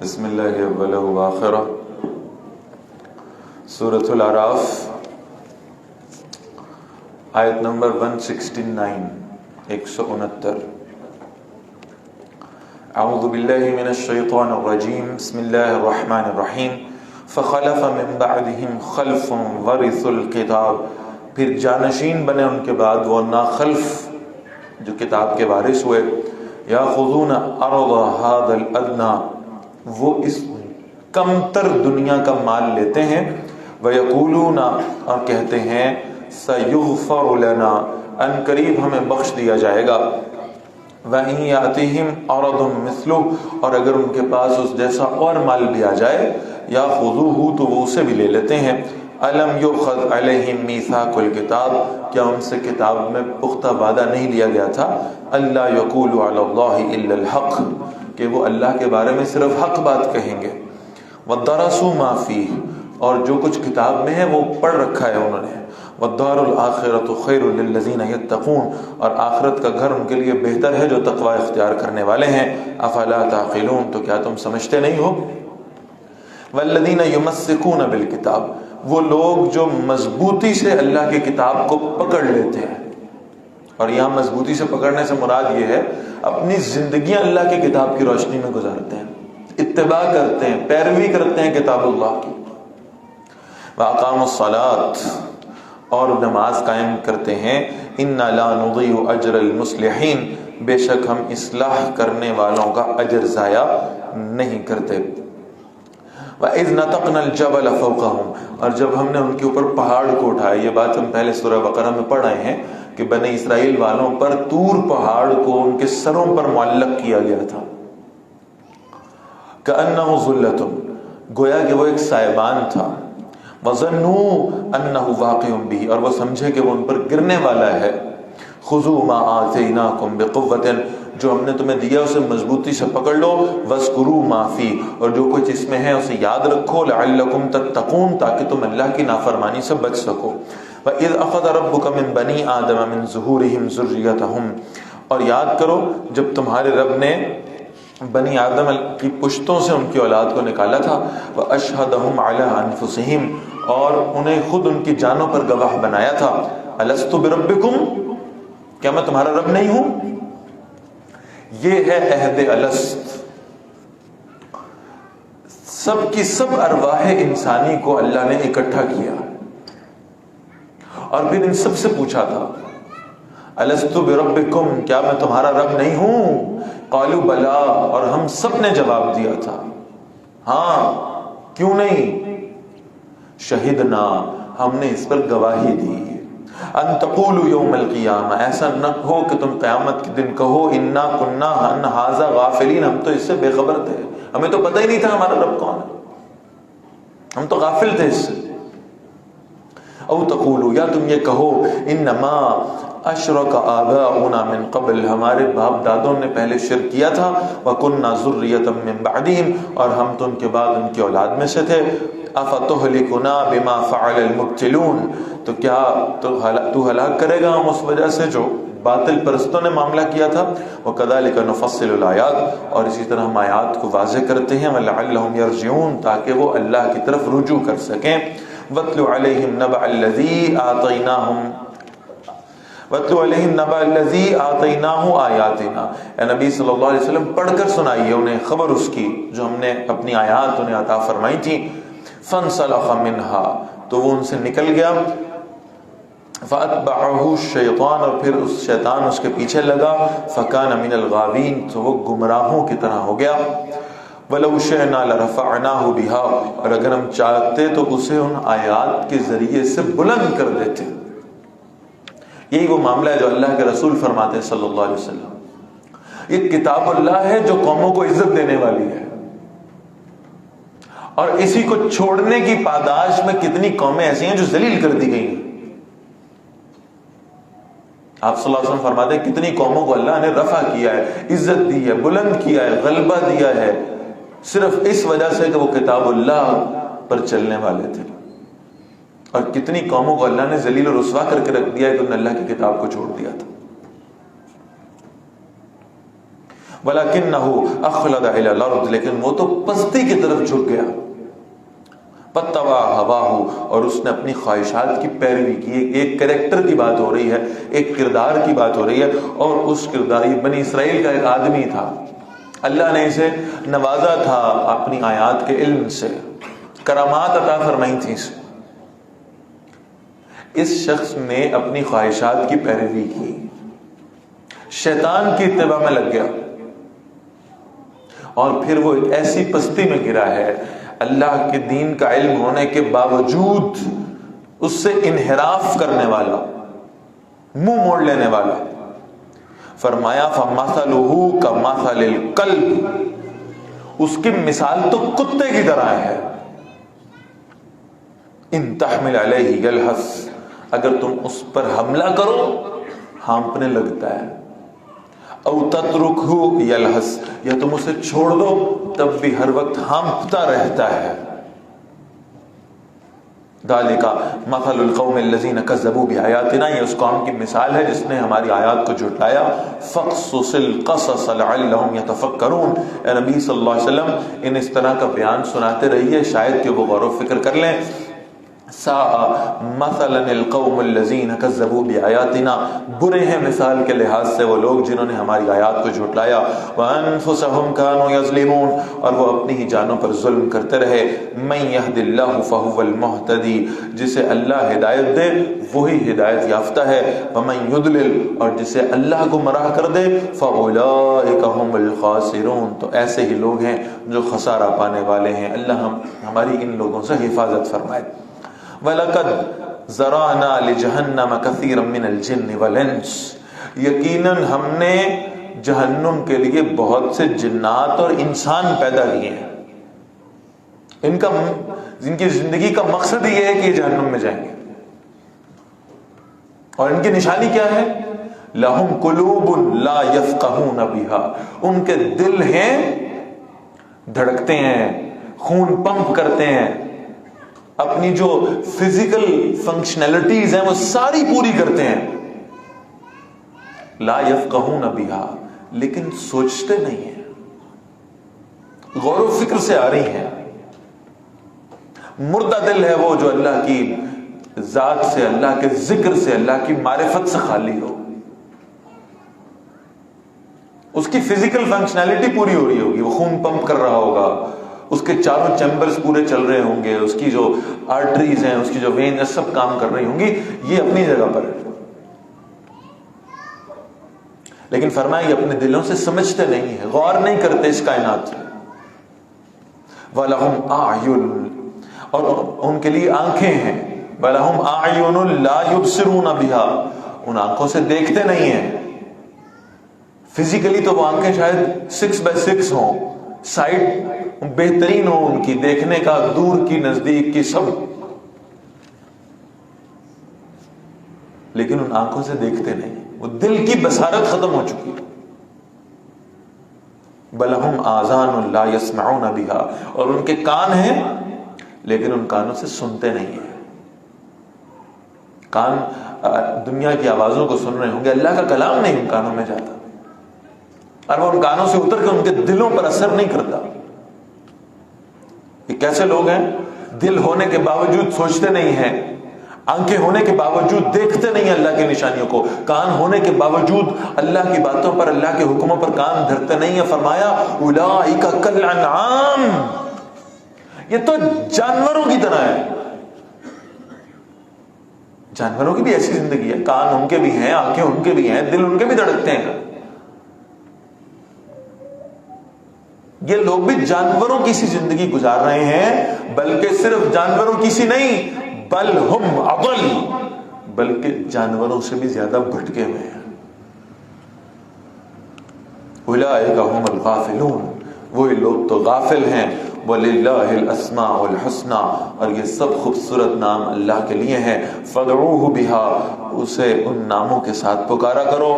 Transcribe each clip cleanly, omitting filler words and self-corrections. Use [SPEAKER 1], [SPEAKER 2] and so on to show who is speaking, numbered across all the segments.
[SPEAKER 1] بسم اللہ اولہ و آخرہ۔ سورۃ الاعراف آیت نمبر 169 169۔ اعوذ باللہ من الشیطان الرجیم، بسم اللہ الرحمن الرحیم۔ فخلف من بعدہم خلف ورثوا الکتاب، پھر جانشین بنے ان کے بعد وہ ناخلف جو کتاب کے وارث ہوئے۔ یاخذون عرض هذا الادنی، وہ اس کمتر دنیا کا مال لیتے ہیں۔ وَيَقُولُونَ، اور کہتے ہیں سَيُغْفَرُ لَنَا، ان قریب ہمیں بخش دیا جائے گا۔ وَإِن يَأْتِهِمْ عَرَضٌ مِثْلُهُ، اور اگر ان کے پاس اس جیسا اور مال بھی آ جائے، يَأْخُذُوهُ، تو وہ اسے بھی لے لیتے ہیں۔ أَلَمْ يُؤْخَذْ عَلَيْهِمْ مِيثَاقُ الْكِتَابِ، کیا ان سے کتاب میں پختہ وعدہ نہیں لیا گیا تھا؟ أَلَّا يَقُولُوا عَلَى اللَّهِ إِلَّا الْحَقَّ، کہ وہ اللہ کے بارے میں صرف حق بات کہیں گے۔ وَدَرَسُوا مَا فِيهِ، اور جو کچھ کتاب میں ہے وہ پڑھ رکھا ہے انہوں نے۔ وَالدَّارُ الْآخِرَةُ خَيْرٌ لِلَّذِينَ يَتَّقُونَ، اور آخرت کا گھر ان کے لیے بہتر ہے جو تقوی اختیار کرنے والے ہیں۔ أَفَلَا تَعْقِلُونَ، تو کیا تم سمجھتے نہیں ہو؟ وَالَّذِينَ يُمَسِّكُونَ بِالْكِتَابِ، وہ لوگ جو مضبوطی سے اللہ کی کتاب کو پکڑ لیتے ہیں۔ اور یہاں مضبوطی سے پکڑنے سے مراد یہ ہے اپنی زندگیاں اللہ کی کتاب کی روشنی میں گزارتے ہیں، اتباع کرتے ہیں، پیروی کرتے ہیں کتاب اللہ کی۔ وَأَقَامُوا الصَّلَاةَ، اور نماز قائم کرتے ہیں۔ إِنَّا لَا نُضِيعُ أَجْرَ الْمُصْلِحِينَ، بے شک ہم اصلاح کرنے والوں کا اجر ضائع نہیں کرتے۔ وَإِذْ نَتَقْنَا الْجَبَلَ فَوْقَهُمْ، اور جب ہم نے ان کے اوپر پہاڑ کو اٹھایا، یہ بات ہم پہلے سورہ بقرہ میں پڑھ رہے ہیں کہ بنی اسرائیل والوں پر طور پہاڑ کو ان کے سروں پر معلق کیا گیا تھا۔ كَأَنَّهُ ظُلَّةٌ، گویا کہ وہ ایک سائبان تھا۔ وَظَنُّوا أَنَّهُ وَاقِعٌ بِهِ، اور وہ سمجھے کہ وہ ان پر گرنے والا ہے۔ خُذُوا مَا آتَيْنَاكُمْ بِقُوَّةٍ، جو ہم نے تمہیں دیا اسے مضبوطی سے پکڑ لو۔ وَاذْكُرُوا مَا فِيهِ، اور جو کچھ اس میں ہے اسے یاد رکھو۔ لَعَلَّكُمْ تَتَّقُونَ، تاکہ تم اللہ کی نافرمانی سے بچ سکو۔ وَإِذْ أَخَذَ رَبُّكَ مِنْ بَنِي آدَمَ مِنْ ظُهُورِهِمْ ذُرِّيَّتَهُمْ، اور یاد کرو جب تمہارے رب نے بنی آدم کی پشتوں سے ان کی اولاد کو نکالا تھا۔ وَأَشْهَدَهُمْ عَلَىٰ أَنفُسِهِمْ، اور انہیں خود ان کی جانوں پر گواہ بنایا تھا۔ أَلَسْتُ بِرَبِّكُمْ، کیا میں تمہارا رب نہیں ہوں؟ یہ ہے عہد الست۔ سب کی سب ارواح انسانی کو اللہ نے اکٹھا کیا اور پھر ان سب سے پوچھا تھا الستُ بربکم، کیا میں تمہارا رب نہیں ہوں؟ قالوا بلا، اور ہم سب نے جواب دیا تھا ہاں، کیوں نہیں؟ شہدنا، ہم نے اس پر گواہی دی۔ ان تقولوا یوم القیامہ، ایسا نہ ہو کہ تم قیامت کے دن کہو انا کنا عن ھذا غافلین، ہم تو اس سے بے خبر تھے، ہمیں تو پتہ ہی نہیں تھا ہمارا رب کون ہے، ہم تو غافل تھے اس سے۔ او تقولوا، یا تم یہ کہو انما اشرک آباؤنا من قبل، ہمارے باپ دادوں نے پہلے شرک کیا تھا۔ وکننا ذریۃ من بعدہم، اور ہم تو ان کے بعد ان کی اولاد میں سے تھے۔ افتہلکنا بما فعل المبتلون، تو کیا تو ہلاک کرے گا ہم اس وجہ سے جو باطل پرستوں نے معاملہ کیا تھا۔ وکذالک نفصل الآیات، اور اسی طرح ہم آیات کو واضح کرتے ہیں۔ ولعلہم یرجعون، تاکہ وہ اللہ کی طرف رجوع کر سکیں۔ وَاتْلُ عَلَيْهِمْ نَبَأَ الَّذِي آتَيْنَاهُ آیَاتِنَا، اے نبی صلی اللہ علیہ وسلم پڑھ کر سنائیے انہیں خبر اس کی جو ہم نے اپنی آیات انہیں عطا فرمائی تھی۔ فَانْسَلَخَ مِنْهَا، تو وہ ان سے نکل گیا۔ فَأَتْبَعَهُ الشَّيْطَانُ، اور پھر اس شیطان اس کے پیچھے لگا۔ فَكَانَ مِنَ الْغَاوِينَ، تو وہ گمراہوں کی طرح ہو گیا۔ وَلَوْ شِئْنَا لَرَفَعْنَاهُ بِهَا، اور اگر ہم چاہتے تو اسے ان آیات کے ذریعے سے بلند کر دیتے۔ یہی وہ معاملہ ہے جو اللہ کے رسول فرماتے ہیں صلی اللہ علیہ وسلم، یہ کتاب اللہ ہے جو قوموں کو عزت دینے والی ہے، اور اسی کو چھوڑنے کی پاداش میں کتنی قومیں ایسی ہیں جو ذلیل کر دی گئی ہیں۔ آپ صلی اللہ علیہ وسلم فرماتے ہیں کتنی قوموں کو اللہ نے رفع کیا ہے، عزت دی ہے، بلند کیا ہے، غلبہ دیا ہے، صرف اس وجہ سے کہ وہ کتاب اللہ پر چلنے والے تھے، اور کتنی قوموں کو اللہ نے ذلیل و رسوا کر کے رکھ دیا ہے کہ انہوں نے اللہ کی کتاب کو چھوڑ دیا تھا۔ وَلَكِنَّهُ أَخْلَدَ إِلَى الْأَرْضِ، لیکن وہ تو پستی کی طرف جھک گیا. پتوا ہواہ، اور اس نے اپنی خواہشات کی پیروی کی. ایک کریکٹر کی بات ہو رہی ہے، ایک کردار کی بات ہو رہی ہے، اور اس کردار بنی اسرائیل کا ایک آدمی تھا. اللہ نے اسے نوازا تھا اپنی آیات کے علم سے، کرامات عطا فرمائی تھی اسے. اس شخص نے اپنی خواہشات کی پیروی کی، شیطان کی اتباع میں لگ گیا، اور پھر وہ ایک ایسی پستی میں گرا ہے، اللہ کے دین کا علم ہونے کے باوجود اس سے انحراف کرنے والا، منہ موڑ لینے والا. فرمایا فَمَثَلُهُ كَمَثَلِ الْكَلْبِ، اس کی مثال تو کتے کی طرح ہے. إِن تَحْمِلْ عَلَيْهِ يَلْهَثْ، اگر تم اس پر حملہ کرو ہانپنے لگتا ہے. او تترکہ یلہس، یا تم اسے چھوڑ دو تب بھی ہر وقت ہانپتا رہتا ہے. ذالک مثل القوم الذین کذبوا بآیاتنا، یہ اس قوم کی مثال ہے جس نے ہماری آیات کو جھٹلایا. فاقصص القصص لعلہم یتفکرون، اے نبی صلی اللہ علیہ وسلم ان اس طرح کا بیان سناتے رہیے شاید کہ وہ غور و فکر کر لیں. ساء مثلا القوم الذین کذبوا بآیاتنا، برے ہیں مثال کے لحاظ سے وہ لوگ جنہوں نے ہماری آیات کو جھٹلایا. وانفسهم كانوا یظلمون، اور وہ اپنی ہی جانوں پر ظلم کرتے رہے. من یہد اللہ فهو المہتدی، جسے اللہ ہدایت دے وہی ہدایت یافتہ ہے. ومن یضلل، اور جسے اللہ گمراہ کر دے فاولئک هم الخاسرون، تو ایسے ہی لوگ ہیں جو خسارہ پانے والے ہیں. اللہ ہماری ان لوگوں سے حفاظت فرمائے. وَلَقَدْ زَرَعْنَا لِجَهَنَّمَ كَثِيرًا مِنَ الْجِنِّ وَالْإِنسِ، یقیناً ہم نے جہنم کے لیے بہت سے جنات اور انسان پیدا کیے ہیں. ان کی زندگی کا مقصد یہ ہے کہ یہ جہنم میں جائیں گے. اور ان کی نشانی کیا ہے؟ لَهُمْ قُلُوبٌ لَا يَفْقَهُونَ بِهَا، ان کے دل ہیں، دھڑکتے ہیں، خون پمپ کرتے ہیں، اپنی جو فزیکل فنکشنلٹیز ہیں وہ ساری پوری کرتے ہیں. لا یفقہون بہا، لیکن سوچتے نہیں ہیں، غور و فکر سے آ رہی ہیں. مردہ دل ہے وہ جو اللہ کی ذات سے، اللہ کے ذکر سے، اللہ کی معرفت سے خالی ہو. اس کی فزیکل فنکشنلٹی پوری ہو رہی ہوگی، وہ خون پمپ کر رہا ہوگا، اس کے چاروں چیمبرز پورے چل رہے ہوں گے، اس کی جو آرٹریز ہیں، اس کی جو وین ہے، سب کام کر رہی ہوں گی. یہ اپنی جگہ پر ہے، لیکن فرمایا یہ اپنے دلوں سے سمجھتے نہیں ہیں، غور نہیں کرتے اس کائنات سے. وَلَهُمْ أَعْيُنٌ، اور ان کے لیے آنکھیں ہیں. وَلَهُمْ أَعْيُنٌ لَا يُبْصِرُونَ بِهَا، ان آنکھوں سے دیکھتے نہیں ہیں. فزیکلی تو وہ آنکھیں شاید 6x6 ہوں، سائٹ بہترین ہو ان کی، دیکھنے کا دور کی نزدیک کی سب، لیکن ان آنکھوں سے دیکھتے نہیں، وہ دل کی بصارت ختم ہو چکی. بلہم آذان لا یسمعون بہا، اور ان کے کان ہیں لیکن ان کانوں سے سنتے نہیں ہیں. کان دنیا کی آوازوں کو سن رہے ہوں گے، اللہ کا کلام نہیں ان کانوں میں جاتا، اور وہ ان کانوں سے اتر کے ان کے دلوں پر اثر نہیں کرتا. یہ کیسے لوگ ہیں؟ دل ہونے کے باوجود سوچتے نہیں ہیں، آنکھیں ہونے کے باوجود دیکھتے نہیں ہیں اللہ کی نشانیوں کو، کان ہونے کے باوجود اللہ کی باتوں پر، اللہ کے حکموں پر کان دھرتے نہیں ہیں. فرمایا اولئک کالانعام، یہ تو جانوروں کی طرح ہے. جانوروں کی بھی ایسی زندگی ہے، کان ان کے بھی ہیں، آنکھیں ان کے بھی ہیں، دل ان کے بھی دھڑکتے ہیں. یہ لوگ بھی جانوروں کی سی زندگی گزار رہے ہیں، بلکہ صرف جانوروں کی سی نہیں، بل ہم اضل، بلکہ جانوروں سے بھی زیادہ بھٹکے ہوئے ہیں. اولئک هم الغافلون، وہی لوگ تو غافل ہیں. وَلِلَّهِ الْأَسْمَاءُ الْحُسْنَى، اور یہ سب خوبصورت نام اللہ کے لیے ہیں. فَادْعُوهُ بِهَا، اسے ان ناموں کے ساتھ پکارا کرو.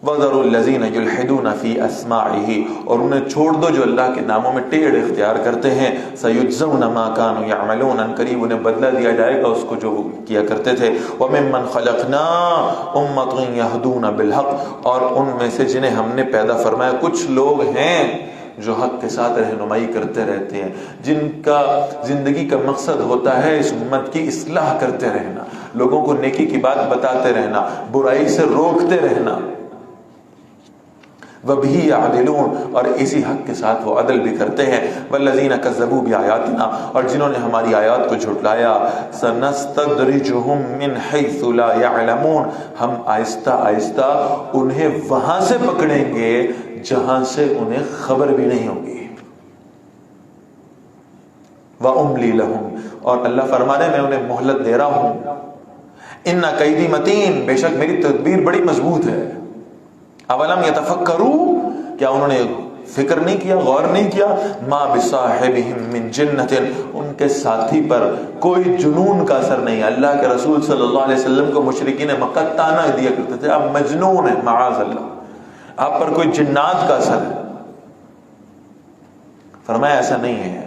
[SPEAKER 1] وَذَرُوا الَّذِينَ يُلْحِدُونَ فِي أَسْمَاعِهِ، اور انہیں چھوڑ دو جو اللہ کے ناموں میں ٹیڑھ اختیار کرتے ہیں. سَيُجْزَوْنَ مَا كَانُوا يَعْمَلُونَ، ان قریب انہیں بدلہ دیا جائے گا اس کو جو وہ کیا کرتے تھے. وَمِمَّنْ خَلَقْنَا أُمَّةٌ يَهْدُونَ بِالْحَقِّ، اور ان میں سے جنہیں ہم نے پیدا فرمایا کچھ لوگ ہیں جو حق کے ساتھ رہنمائی کرتے رہتے ہیں، جن کا زندگی کا مقصد ہوتا ہے اس امت کی اصلاح کرتے رہنا، لوگوں کو نیکی کی بات بتاتے رہنا، برائی سے روکتے رہنا. وَبِهِ يَعْدِلُونَ، اور اسی حق کے ساتھ وہ عدل بھی کرتے ہیں. وَالَّذِينَ كَذَّبُوا بِآيَاتِنَا، اور جنہوں نے ہماری آیات کو جھٹلایا. سَنَسْتَدْرِجُهُمْ مِنْ حَيْثُ لَا يَعْلَمُونَ، ہم آہستہ آہستہ انہیں وہاں سے پکڑیں گے جہاں سے انہیں خبر بھی نہیں ہوگی. وَأُمْلِي لَهُمْ، اور اللہ فرمانے میں انہیں مہلت دے رہا ہوں. إِنَّ كَيْدِي مَتِينٌ، بے شک میری تدبیر بڑی مضبوط ہے. اولم یتفکروا، کیا انہوں نے فکر نہیں کیا، غور نہیں کیا. ما بصاحبہم من جنۃ، ان کے ساتھی پر کوئی جنون کا اثر نہیں. اللہ کے رسول صلی اللہ علیہ وسلم کو مشرکین مکہ تانا دیا کرتے تھے، آپ مجنون ہیں، معاذ اللہ، آپ پر کوئی جنات کا اثر ہے. فرمایا ایسا نہیں ہے.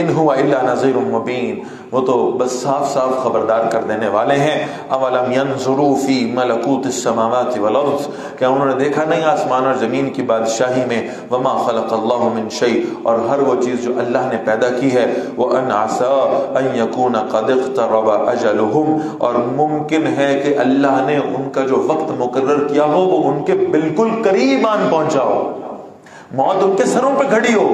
[SPEAKER 1] ان هو الا نذیر مبین، وہ تو بس صاف صاف خبردار کر دینے والے ہیں. اولم ينظروا فی ملکوت السماوات والارض، کیا انہوں نے دیکھا نہیں آسمان اور زمین کی بادشاہی میں. وما خلق اللہ من شیء، اور ہر وہ چیز جو اللہ نے پیدا کی ہے. وان عسى ان يكون قد اقترب اجلهم، اور ممکن ہے کہ اللہ نے ان کا جو وقت مقرر کیا ہو وہ ان کے بالکل قریب آن پہنچا ہو، موت ان کے سروں پہ کھڑی ہو.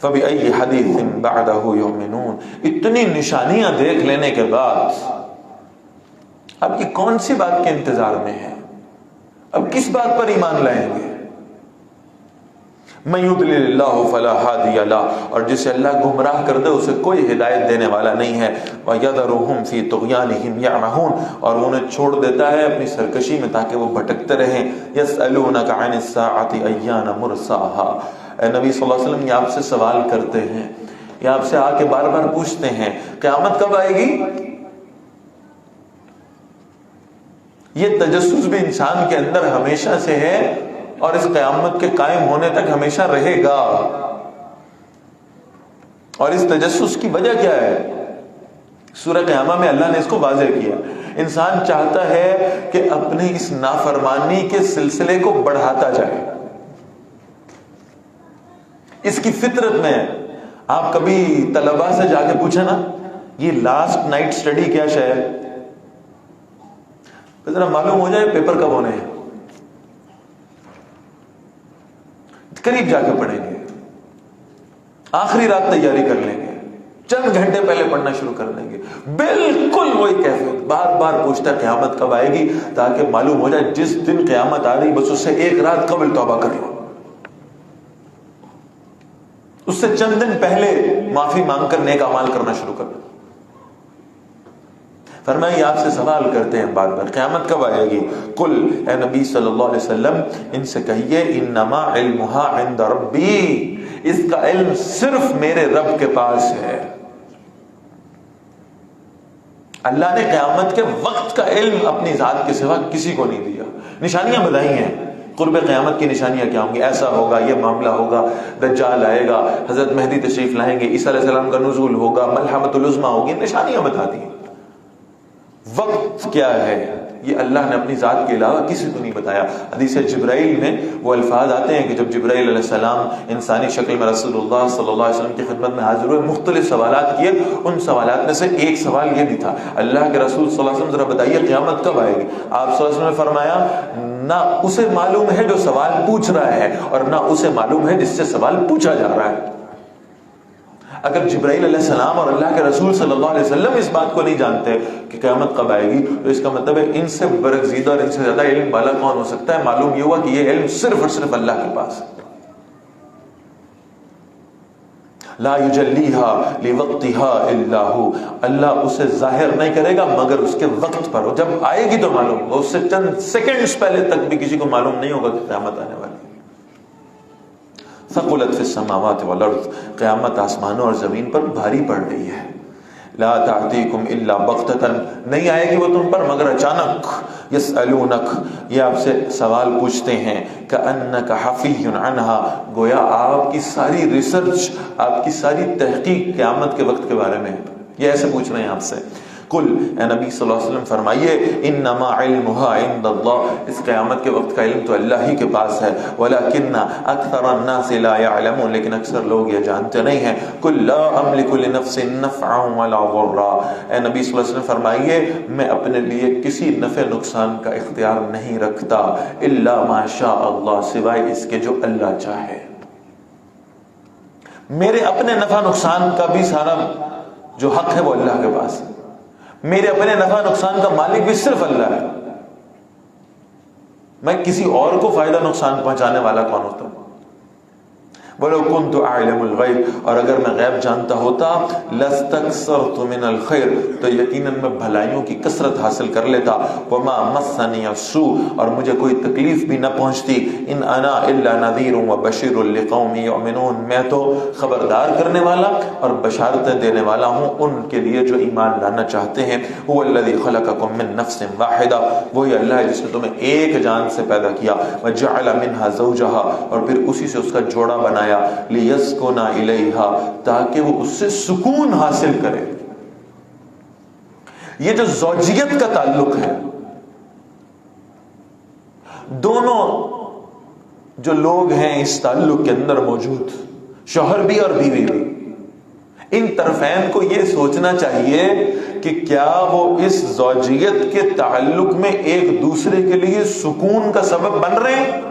[SPEAKER 1] فَبِأَيِّ حَدِيثٍ بَعْدَهُ يُؤْمِنُونَ، اتنی نشانیاں دیکھ لینے کے بعد اب یہ کون سی بات کے انتظار میں ہے؟ اب کس بات پر ایمان لائیں گے؟ مَن يُضْلِلِ اللَّهُ فَلَا هَادِيَ لَهُ، اور جسے اللہ گمراہ کر دے اسے کوئی ہدایت دینے والا نہیں ہے. وَيَذَرُهُمْ فِي طُغْيَانِهِمْ يَعْمَهُونَ، اور انہیں چھوڑ دیتا ہے اپنی سرکشی میں تاکہ وہ بھٹکتے رہیں. يَسْأَلُونَكَ عَنِ السَّاعَةِ أَيَّانَ مُرْسَاهَا، اے نبی صلی اللہ علیہ وسلم یہ آپ سے سوال کرتے ہیں، یہ آپ سے آ کے بار بار پوچھتے ہیں قیامت کب آئے گی. یہ تجسس بھی انسان کے اندر ہمیشہ سے ہے اور اس قیامت کے قائم ہونے تک ہمیشہ رہے گا. اور اس تجسس کی وجہ کیا ہے؟ سورہ قیامہ میں اللہ نے اس کو واضح کیا. انسان چاہتا ہے کہ اپنی اس نافرمانی کے سلسلے کو بڑھاتا جائے، اس کی فطرت میں. آپ کبھی طلباء سے جا کے پوچھیں نا یہ لاسٹ نائٹ سٹڈی کیا شے ہے، ذرا معلوم ہو جائے پیپر کب ہونے ہیں. قریب جا کے پڑھیں گے، آخری رات تیاری کر لیں گے، چند گھنٹے پہلے پڑھنا شروع کر دیں گے. بالکل وہی کیفیت، بار بار پوچھتا ہے قیامت کب آئے گی تاکہ معلوم ہو جائے جس دن قیامت آ رہی بس اس سے ایک رات قبل توبہ کر لو، اس سے چند دن پہلے معافی مانگ کر نیک اعمال کرنا شروع کر دو. فرمایا یہ آپ سے سوال کرتے ہیں بار بار قیامت کب آئے گی. قل، اے نبی صلی اللہ علیہ وسلم ان سے کہیے انما علمها عند ربی، اس کا علم صرف میرے رب کے پاس ہے. اللہ نے قیامت کے وقت کا علم اپنی ذات کے سوا کسی کو نہیں دیا. نشانیاں بتائی ہیں قرب قیامت کی نشانیاں کیا ہوں گی، ایسا ہوگا، یہ معاملہ ہوگا، دجال آئے گا، حضرت مہدی تشریف لائیں گے، عیسیٰ علیہ السلام کا نزول ہوگا، ملحمۃ العظمیٰ ہوگی. نشانیاں بتا دی. وقت کیا ہے یہ اللہ نے اپنی ذات کے علاوہ کسی کو نہیں بتایا. حدیث جبرائیل میں وہ الفاظ آتے ہیں کہ جب جبرائیل علیہ السلام انسانی شکل میں رسول اللہ صلی اللہ علیہ وسلم کی خدمت میں حاضر ہوئے، مختلف سوالات کیے. ان سوالات میں سے ایک سوال یہ بھی تھا، اللہ کے رسول صلی اللہ علیہ وسلم ذرا بتائیے قیامت کب آئے گی. آپ صلی اللہ علیہ وسلم نے فرمایا نہ اسے معلوم ہے جو سوال پوچھ رہا ہے اور نہ اسے معلوم ہے جس سے سوال پوچھا جا رہا ہے. اگر جبرائیل علیہ السلام اور اللہ کے رسول صلی اللہ علیہ وسلم اس بات کو نہیں جانتے کہ قیامت کب آئے گی تو اس کا مطلب ہے ان سے برگزیدہ اور ان سے زیادہ علم والا کون ہو سکتا ہے. معلوم یہ ہوا کہ یہ علم صرف اور صرف اللہ کے پاس ہے. لا یجلیها لوقتها الا هو، اللہ اسے ظاہر نہیں کرے گا مگر اس کے وقت پر. جب آئے گی تو معلوم ہوگا، اس سے چند سیکنڈز پہلے تک بھی کسی کو معلوم نہیں ہوگا کہ قیامت آنے والی ہے. ثقلت فی السماوات والارض، قیامت آسمانوں اور زمین پر بھاری پڑ رہی ہے. لا تعتیکم الا بغتۃ، نہیں آئے گی وہ تم پر مگر اچانک. یسألونک، یہ آپ سے سوال پوچھتے ہیں. کأنک حفی عنہا، گویا آپ کی ساری ریسرچ، آپ کی ساری تحقیق قیامت کے وقت کے بارے میں ہے. یہ ایسے پوچھ رہے ہیں آپ سے. قل، اے نبی صلی اللہ علیہ وسلم فرمائیے، انما علمها عند اللہ، اس قیامت کے وقت کا علم تو اللہ ہی کے پاس ہے. ولکن اکثر الناس لا يعلمون، لیکن اکثر لوگ یہ جانتے نہیں ہیں. قل لا املک لنفس نفعا ولا ضرا، اے نبی صلی اللہ علیہ وسلم فرمائیے، میں اپنے لیے کسی نفع نقصان کا اختیار نہیں رکھتا، الا ما شاء اللہ، سوائے اس کے جو اللہ چاہے. میرے اپنے نفع نقصان کا بھی سارا جو حق ہے وہ اللہ کے پاس ہے. میرے اپنے نفع نقصان کا مالک بھی صرف اللہ ہے. میں کسی اور کو فائدہ نقصان پہنچانے والا کون ہوتا ہوں؟ وَلَوْ كُنْتُ أَعْلَمُ الْغَيْبَ، اور اگر میں غیب جانتا ہوتا، لَاسْتَكْثَرْتُ مِنَ الْخَيْرِ، تو یقیناً میں بھلائیوں کی کثرت حاصل کر لیتا. وَمَا مَسَّنِيَ السُّوءُ، اور مجھے کوئی تکلیف بھی نہ پہنچتی. إِنْ أَنَا إِلَّا نَذِيرٌ وَبَشِيرٌ لِقَوْمٍ يُؤْمِنُونَ، میں تو خبردار کرنے والا اور بشارتیں دینے والا ہوں ان کے لیے جو ایمان لانا چاہتے ہیں. هُوَ الَّذِي خَلَقَكُم مِّن نَّفْسٍ وَاحِدَةٍ، وہی اللہ ہے جس نے تمہیں ایک جان سے پیدا کیا. وَجَعَلَ مِنْهَا زَوْجَهَا، اور پھر اسی سے اس کا جوڑا بنایا. لِيَسْكُنَ إِلَيْهَا، تاکہ وہ اس سے سکون حاصل کرے. یہ جو زوجیت کا تعلق ہے، دونوں جو لوگ ہیں اس تعلق کے اندر موجود، شوہر بھی اور بیوی بھی، ان طرفین کو یہ سوچنا چاہیے کہ کیا وہ اس زوجیت کے تعلق میں ایک دوسرے کے لیے سکون کا سبب بن رہے ہیں.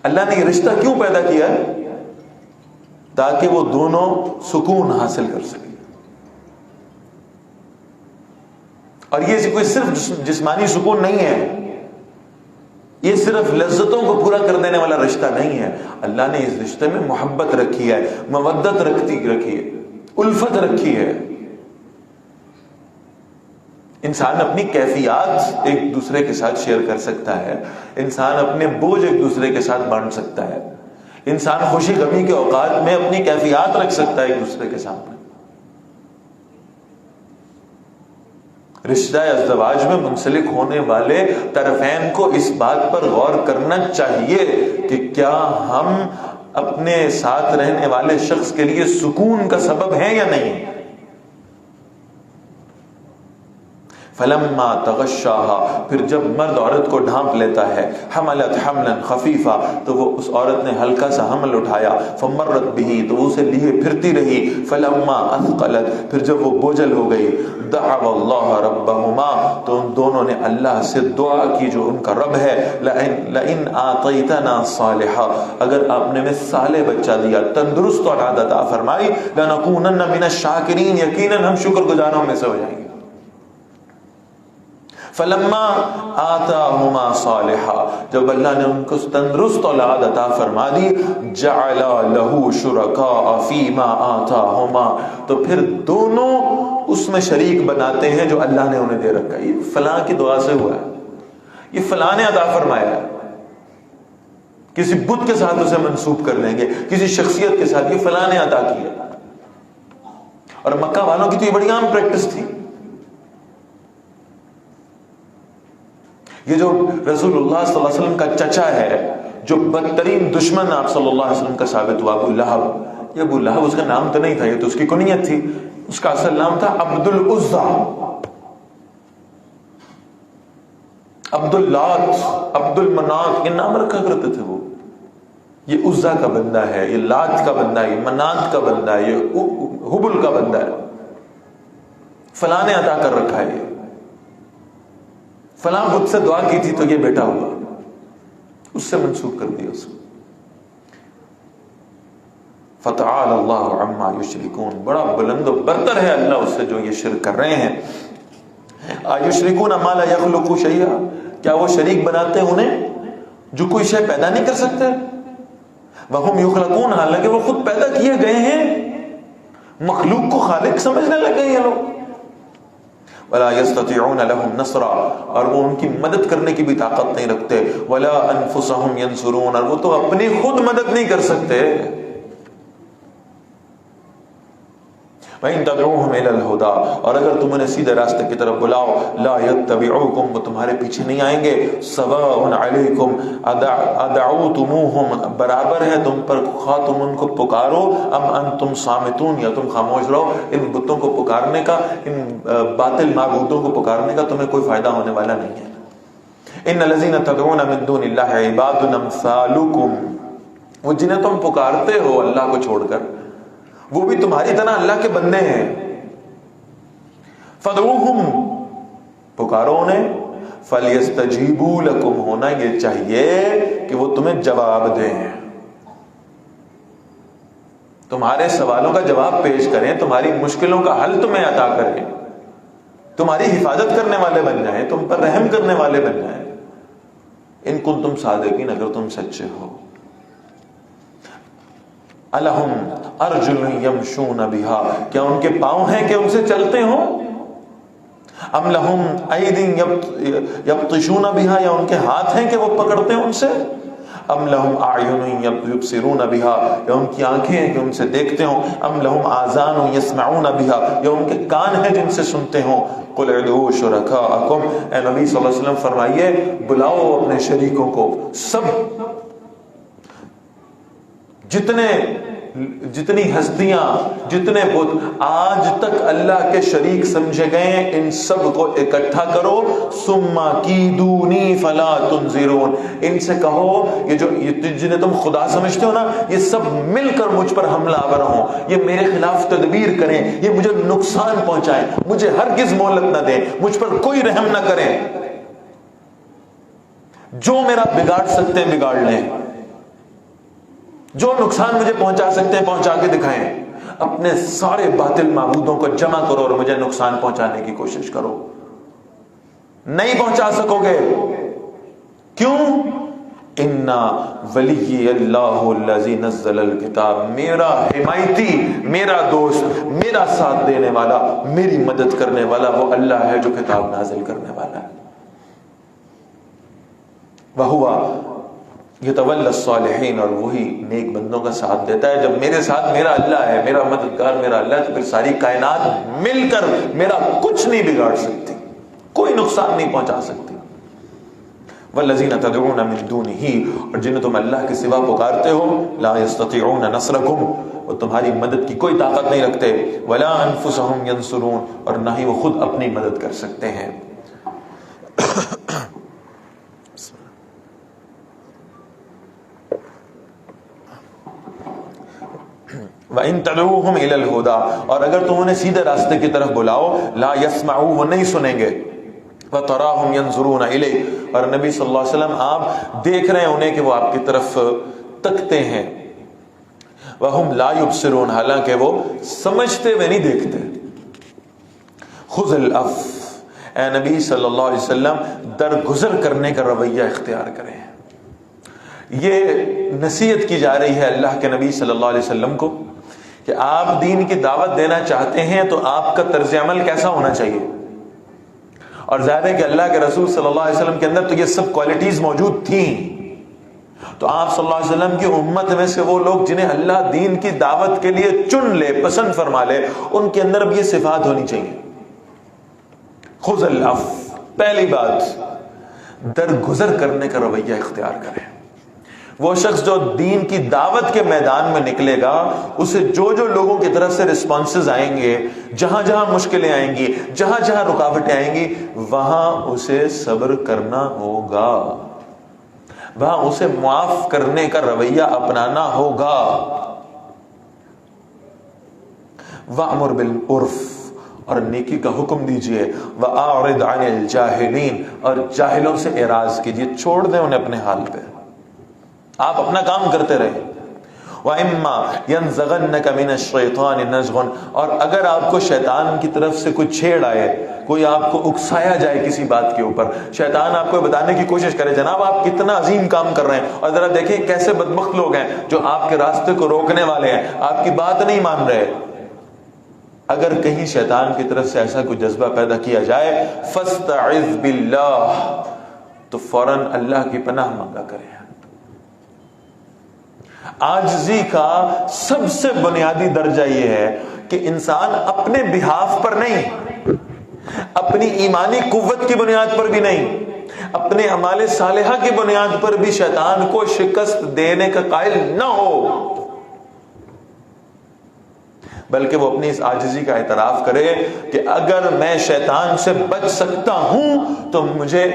[SPEAKER 1] اللہ نے یہ رشتہ کیوں پیدا کیا ہے؟ تاکہ وہ دونوں سکون حاصل کر سکیں. اور یہ کوئی صرف جسمانی سکون نہیں ہے، یہ صرف لذتوں کو پورا کر دینے والا رشتہ نہیں ہے. اللہ نے اس رشتے میں محبت رکھی ہے، مودت رکھی ہے، الفت رکھی ہے. انسان اپنی کیفیات ایک دوسرے کے ساتھ شیئر کر سکتا ہے، انسان اپنے بوجھ ایک دوسرے کے ساتھ بانٹ سکتا ہے، انسان خوشی غمی کے اوقات میں اپنی کیفیات رکھ سکتا ہے ایک دوسرے کے سامنے. رشتہ ازدواج میں منسلک ہونے والے طرفین کو اس بات پر غور کرنا چاہیے کہ کیا ہم اپنے ساتھ رہنے والے شخص کے لیے سکون کا سبب ہیں یا نہیں. فلما تغشاها، پھر جب مرد عورت کو ڈھانپ لیتا ہے، حملت حملا خفیفا، تو وہ اس عورت نے ہلکا سا حمل اٹھایا. فمرت به، تو اسے لیے پھرتی رہی. فلما اثقلت، پھر جب وہ بوجھل ہو گئی، دعوا اللہ ربہما، تو ان دونوں نے اللہ سے دعا کی جو ان کا رب ہے. لئن آتیتنا صالحا، اگر آپ نے ہمیں صالح بچہ دیا، تندرست اولاد عطا فرمائی، لنکونن من الشاکرین، یقیناً ہم شکر گزاروں میں سے ہو جائیں گے. فلما آتاہما صالحا، جب اللہ نے ان کو تندرست اولاد عطا فرما دی، جعل له شرکاء فیما آتاہما، تو پھر دونوں اس میں شریک بناتے ہیں جو اللہ نے انہیں دے رکھا. یہ فلاں کی دعا سے ہوا ہے، یہ فلاں نے عطا فرمایا ہے. کسی بت کے ساتھ اسے منسوب کر لیں گے، کسی شخصیت کے ساتھ، یہ فلاں نے عطا کیا. اور مکہ والوں کی تو یہ بڑی عام پریکٹس تھی. یہ جو رسول اللہ صلی اللہ علیہ وسلم کا چچا ہے، جو بدترین دشمن آپ صلی اللہ علیہ وسلم کا ثابت ہوا، ابو لہب. یہ ابو لہب اس کا نام تو نہیں تھا، یہ تو اس کی کنیت تھی. اس کا اصل نام تھا عبد العزا، عبد اللات، عبد المنات، یہ نام رکھا کرتے تھے وہ. یہ عزا کا بندہ ہے، یہ لات کا بندہ ہے، یہ منات کا بندہ ہے، یہ حبل کا بندہ ہے. فلاں نے عطا کر رکھا ہے، فلاں بت سے دعا کی تھی تو یہ بیٹا ہوا، اس سے منسوخ کر دیا اس کو. فتعال اللہ عما یشرکون، بڑا بلند و برتر ہے اللہ اس سے جو یہ شرک کر رہے ہیں. یشرکون ما لا یخلق شیئا، کیا وہ شریک بناتے ہیں انہیں جو کوئی شے پیدا نہیں کر سکتے. وہم یخلقون، حالانکہ وہ خود پیدا کیے گئے ہیں. مخلوق کو خالق سمجھنے لگے یہ لوگ. ولا يستطيعون لهم نصرا، اور وہ ان کی مدد کرنے کی بھی طاقت نہیں رکھتے. ولا انفسهم ينصرون، اور وہ تو اپنی خود مدد نہیں کر سکتے. وَإِن تَدْعُوهُمْ إِلَى الْهُدَىٰ، اور اگر تم انہیں سیدھے راستے کی طرف بلاؤ، لَا يَتَّبِعُوكُمْ، وہ تمہارے پیچھے نہیں آئیں گے، سَوَاءٌ عَلَيْكُمْ أَدَعَوْتُمُوهُمْ، برابر ہے تم پر خواہ تم ان کو پکارو، ام انتم صامتون، یا تم خاموش رہو، ان بتوں کو پکارنے کا، ان باطل معبودوں کو پکارنے کا تمہیں کوئی فائدہ ہونے والا نہیں ہے۔ ان الذین تدعون من دون اللہ عباد امثالکم، وہ جنہیں تم پکارتے ہو اللہ کو چھوڑ کر، وہ بھی تمہاری طرح اللہ کے بندے ہیں۔ فدعوہم، پکارو انہیں، فلیستجیبوا لکم، ہونا یہ چاہیے کہ وہ تمہیں جواب دیں، تمہارے سوالوں کا جواب پیش کریں، تمہاری مشکلوں کا حل تمہیں عطا کریں، تمہاری حفاظت کرنے والے بن جائیں، تم پر رحم کرنے والے بن جائیں، ان کنتم صادقین، اگر تم سچے ہو۔ الہم ارجل یمشون بہا، کیا ان کے پاؤں ہیں کہ ان سے چلتے ہوں؟ ام لہم ایدی یبطشون بہا، یا ان کے ہاتھ ہیں کہ وہ پکڑتے ہیں ان سے؟ ام لہم اعین یبصرون بہا، یا ان کی آنکھیں ہیں کہ ان سے دیکھتے ہوں؟ ام لہم آذان یسمعون بہا، یا ان کے کان ہیں جن سے سنتے ہوں؟ قل ادعوا شرکاءکم، اے نبی صلی اللہ علیہ وسلم فرمائیے بلاؤ اپنے شریکوں کو، سب جتنی ہستیاں، جتنے بت آج تک اللہ کے شریک سمجھے گئے ہیں، ان سب کو اکٹھا کرو، ثم کیدونی فلا تنظرون، ان سے کہو یہ جنہیں تم خدا سمجھتے ہو نا، یہ سب مل کر مجھ پر حملہ آور ہوں، یہ میرے خلاف تدبیر کریں، یہ مجھے نقصان پہنچائیں، مجھے ہرگز مہلت نہ دیں، مجھ پر کوئی رحم نہ کریں، جو میرا بگاڑ سکتے ہیں بگاڑ لیں، جو نقصان مجھے پہنچا سکتے ہیں پہنچا کے دکھائیں، اپنے سارے باطل معبودوں کو جمع کرو اور مجھے نقصان پہنچانے کی کوشش کرو، نہیں پہنچا سکو گے، کیوں؟ انا ولی اللہ الذی نزل الکتاب، میرا حمایتی، میرا دوست، میرا ساتھ دینے والا، میری مدد کرنے والا وہ اللہ ہے جو کتاب نازل کرنے والا ہے۔ وَهُوَ یتولی الصالحین، اور وہی نیک بندوں کا ساتھ دیتا ہے۔ جب میرے ساتھ میرا اللہ ہے، میرا مددگار میرا اللہ ہے، تو پھر ساری کائنات مل کر میرا کچھ نہیں بگاڑ سکتی، کوئی نقصان نہیں پہنچا سکتی۔ والذین تدعون من دونہ، اور جنہیں تم اللہ کے سوا پکارتے ہو، لا یستطیعون نصرکم، وہ تمہاری مدد کی کوئی طاقت نہیں رکھتے، ولا انفسہم ینصرون، اور نہ ہی وہ خود اپنی مدد کر سکتے ہیں۔ وَإِن تَدْعُوهُمْ إِلَى الْهُدَىٰ، اور اگر تم انہیں سیدھے راستے کی طرف بلاؤ، لا يسمعوا، وہ نہیں سنیں گے، وَتَرَاهُمْ يَنظُرُونَ إِلَيْهِ، اور نبی صلی اللہ علیہ وسلم آپ دیکھ رہے ہیں انہیں کہ وہ آپ کی طرف تکتے ہیں، وَهُمْ لَا يُبْصِرُونَ، حالانکہ وہ سمجھتے ہوئے نہیں دیکھتے۔ خُذِ الْعَفْوَ، اے نبی صلی اللہ علیہ وسلم درگزر کرنے کا رویہ اختیار کریں۔ یہ نصیحت کی جا رہی ہے اللہ کے نبی صلی اللہ علیہ وسلم کو کہ آپ دین کی دعوت دینا چاہتے ہیں تو آپ کا طرز عمل کیسا ہونا چاہیے، اور ظاہر ہے کہ اللہ کے رسول صلی اللہ علیہ وسلم کے اندر تو یہ سب کوالٹیز موجود تھیں، تو آپ صلی اللہ علیہ وسلم کی امت میں سے وہ لوگ جنہیں اللہ دین کی دعوت کے لیے چن لے، پسند فرما لے، ان کے اندر اب یہ صفات ہونی چاہیے۔ خذ العفو، پہلی بات درگزر کرنے کا رویہ اختیار کریں۔ وہ شخص جو دین کی دعوت کے میدان میں نکلے گا، اسے جو لوگوں کی طرف سے رسپانسز آئیں گے، جہاں جہاں مشکلیں آئیں گی، جہاں جہاں رکاوٹیں آئیں گی، وہاں اسے صبر کرنا ہوگا، وہاں اسے معاف کرنے کا رویہ اپنانا ہوگا۔ وَأْمُرْ بِالْعُرْفِ، اور نیکی کا حکم دیجئے، وَأَعْرِضْ عَنِ الْجَاهِلِينَ، اور جاہلوں سے اعراض کیجئے، چھوڑ دیں انہیں اپنے حال پہ، آپ اپنا کام کرتے رہیں۔ وَإِمَّا يَنزَغَنَّكَ مِنَ الشَّيْطَانِ نَزْغٌ، اور اگر آپ کو شیطان کی طرف سے کوئی چھیڑ آئے، کوئی آپ کو اکسایا جائے کسی بات کے اوپر، شیطان آپ کو بتانے کی کوشش کرے جناب آپ کتنا عظیم کام کر رہے ہیں، اور ذرا دیکھیں کیسے بدبخت لوگ ہیں جو آپ کے راستے کو روکنے والے ہیں، آپ کی بات نہیں مان رہے، اگر کہیں شیطان کی طرف سے ایسا کوئی جذبہ پیدا کیا جائے، فَاسْتَعِذْ بِاللَّهِ، تو فوراً اللہ کی پناہ مانگا کریں۔ عاجزی کا سب سے بنیادی درجہ یہ ہے کہ انسان اپنے بہاف پر نہیں، اپنی ایمانی قوت کی بنیاد پر بھی نہیں، اپنے اعمال صالحہ کی بنیاد پر بھی شیطان کو شکست دینے کا قائل نہ ہو، بلکہ وہ اپنی اس عاجزی کا اعتراف کرے کہ اگر میں شیطان سے بچ سکتا ہوں تو مجھے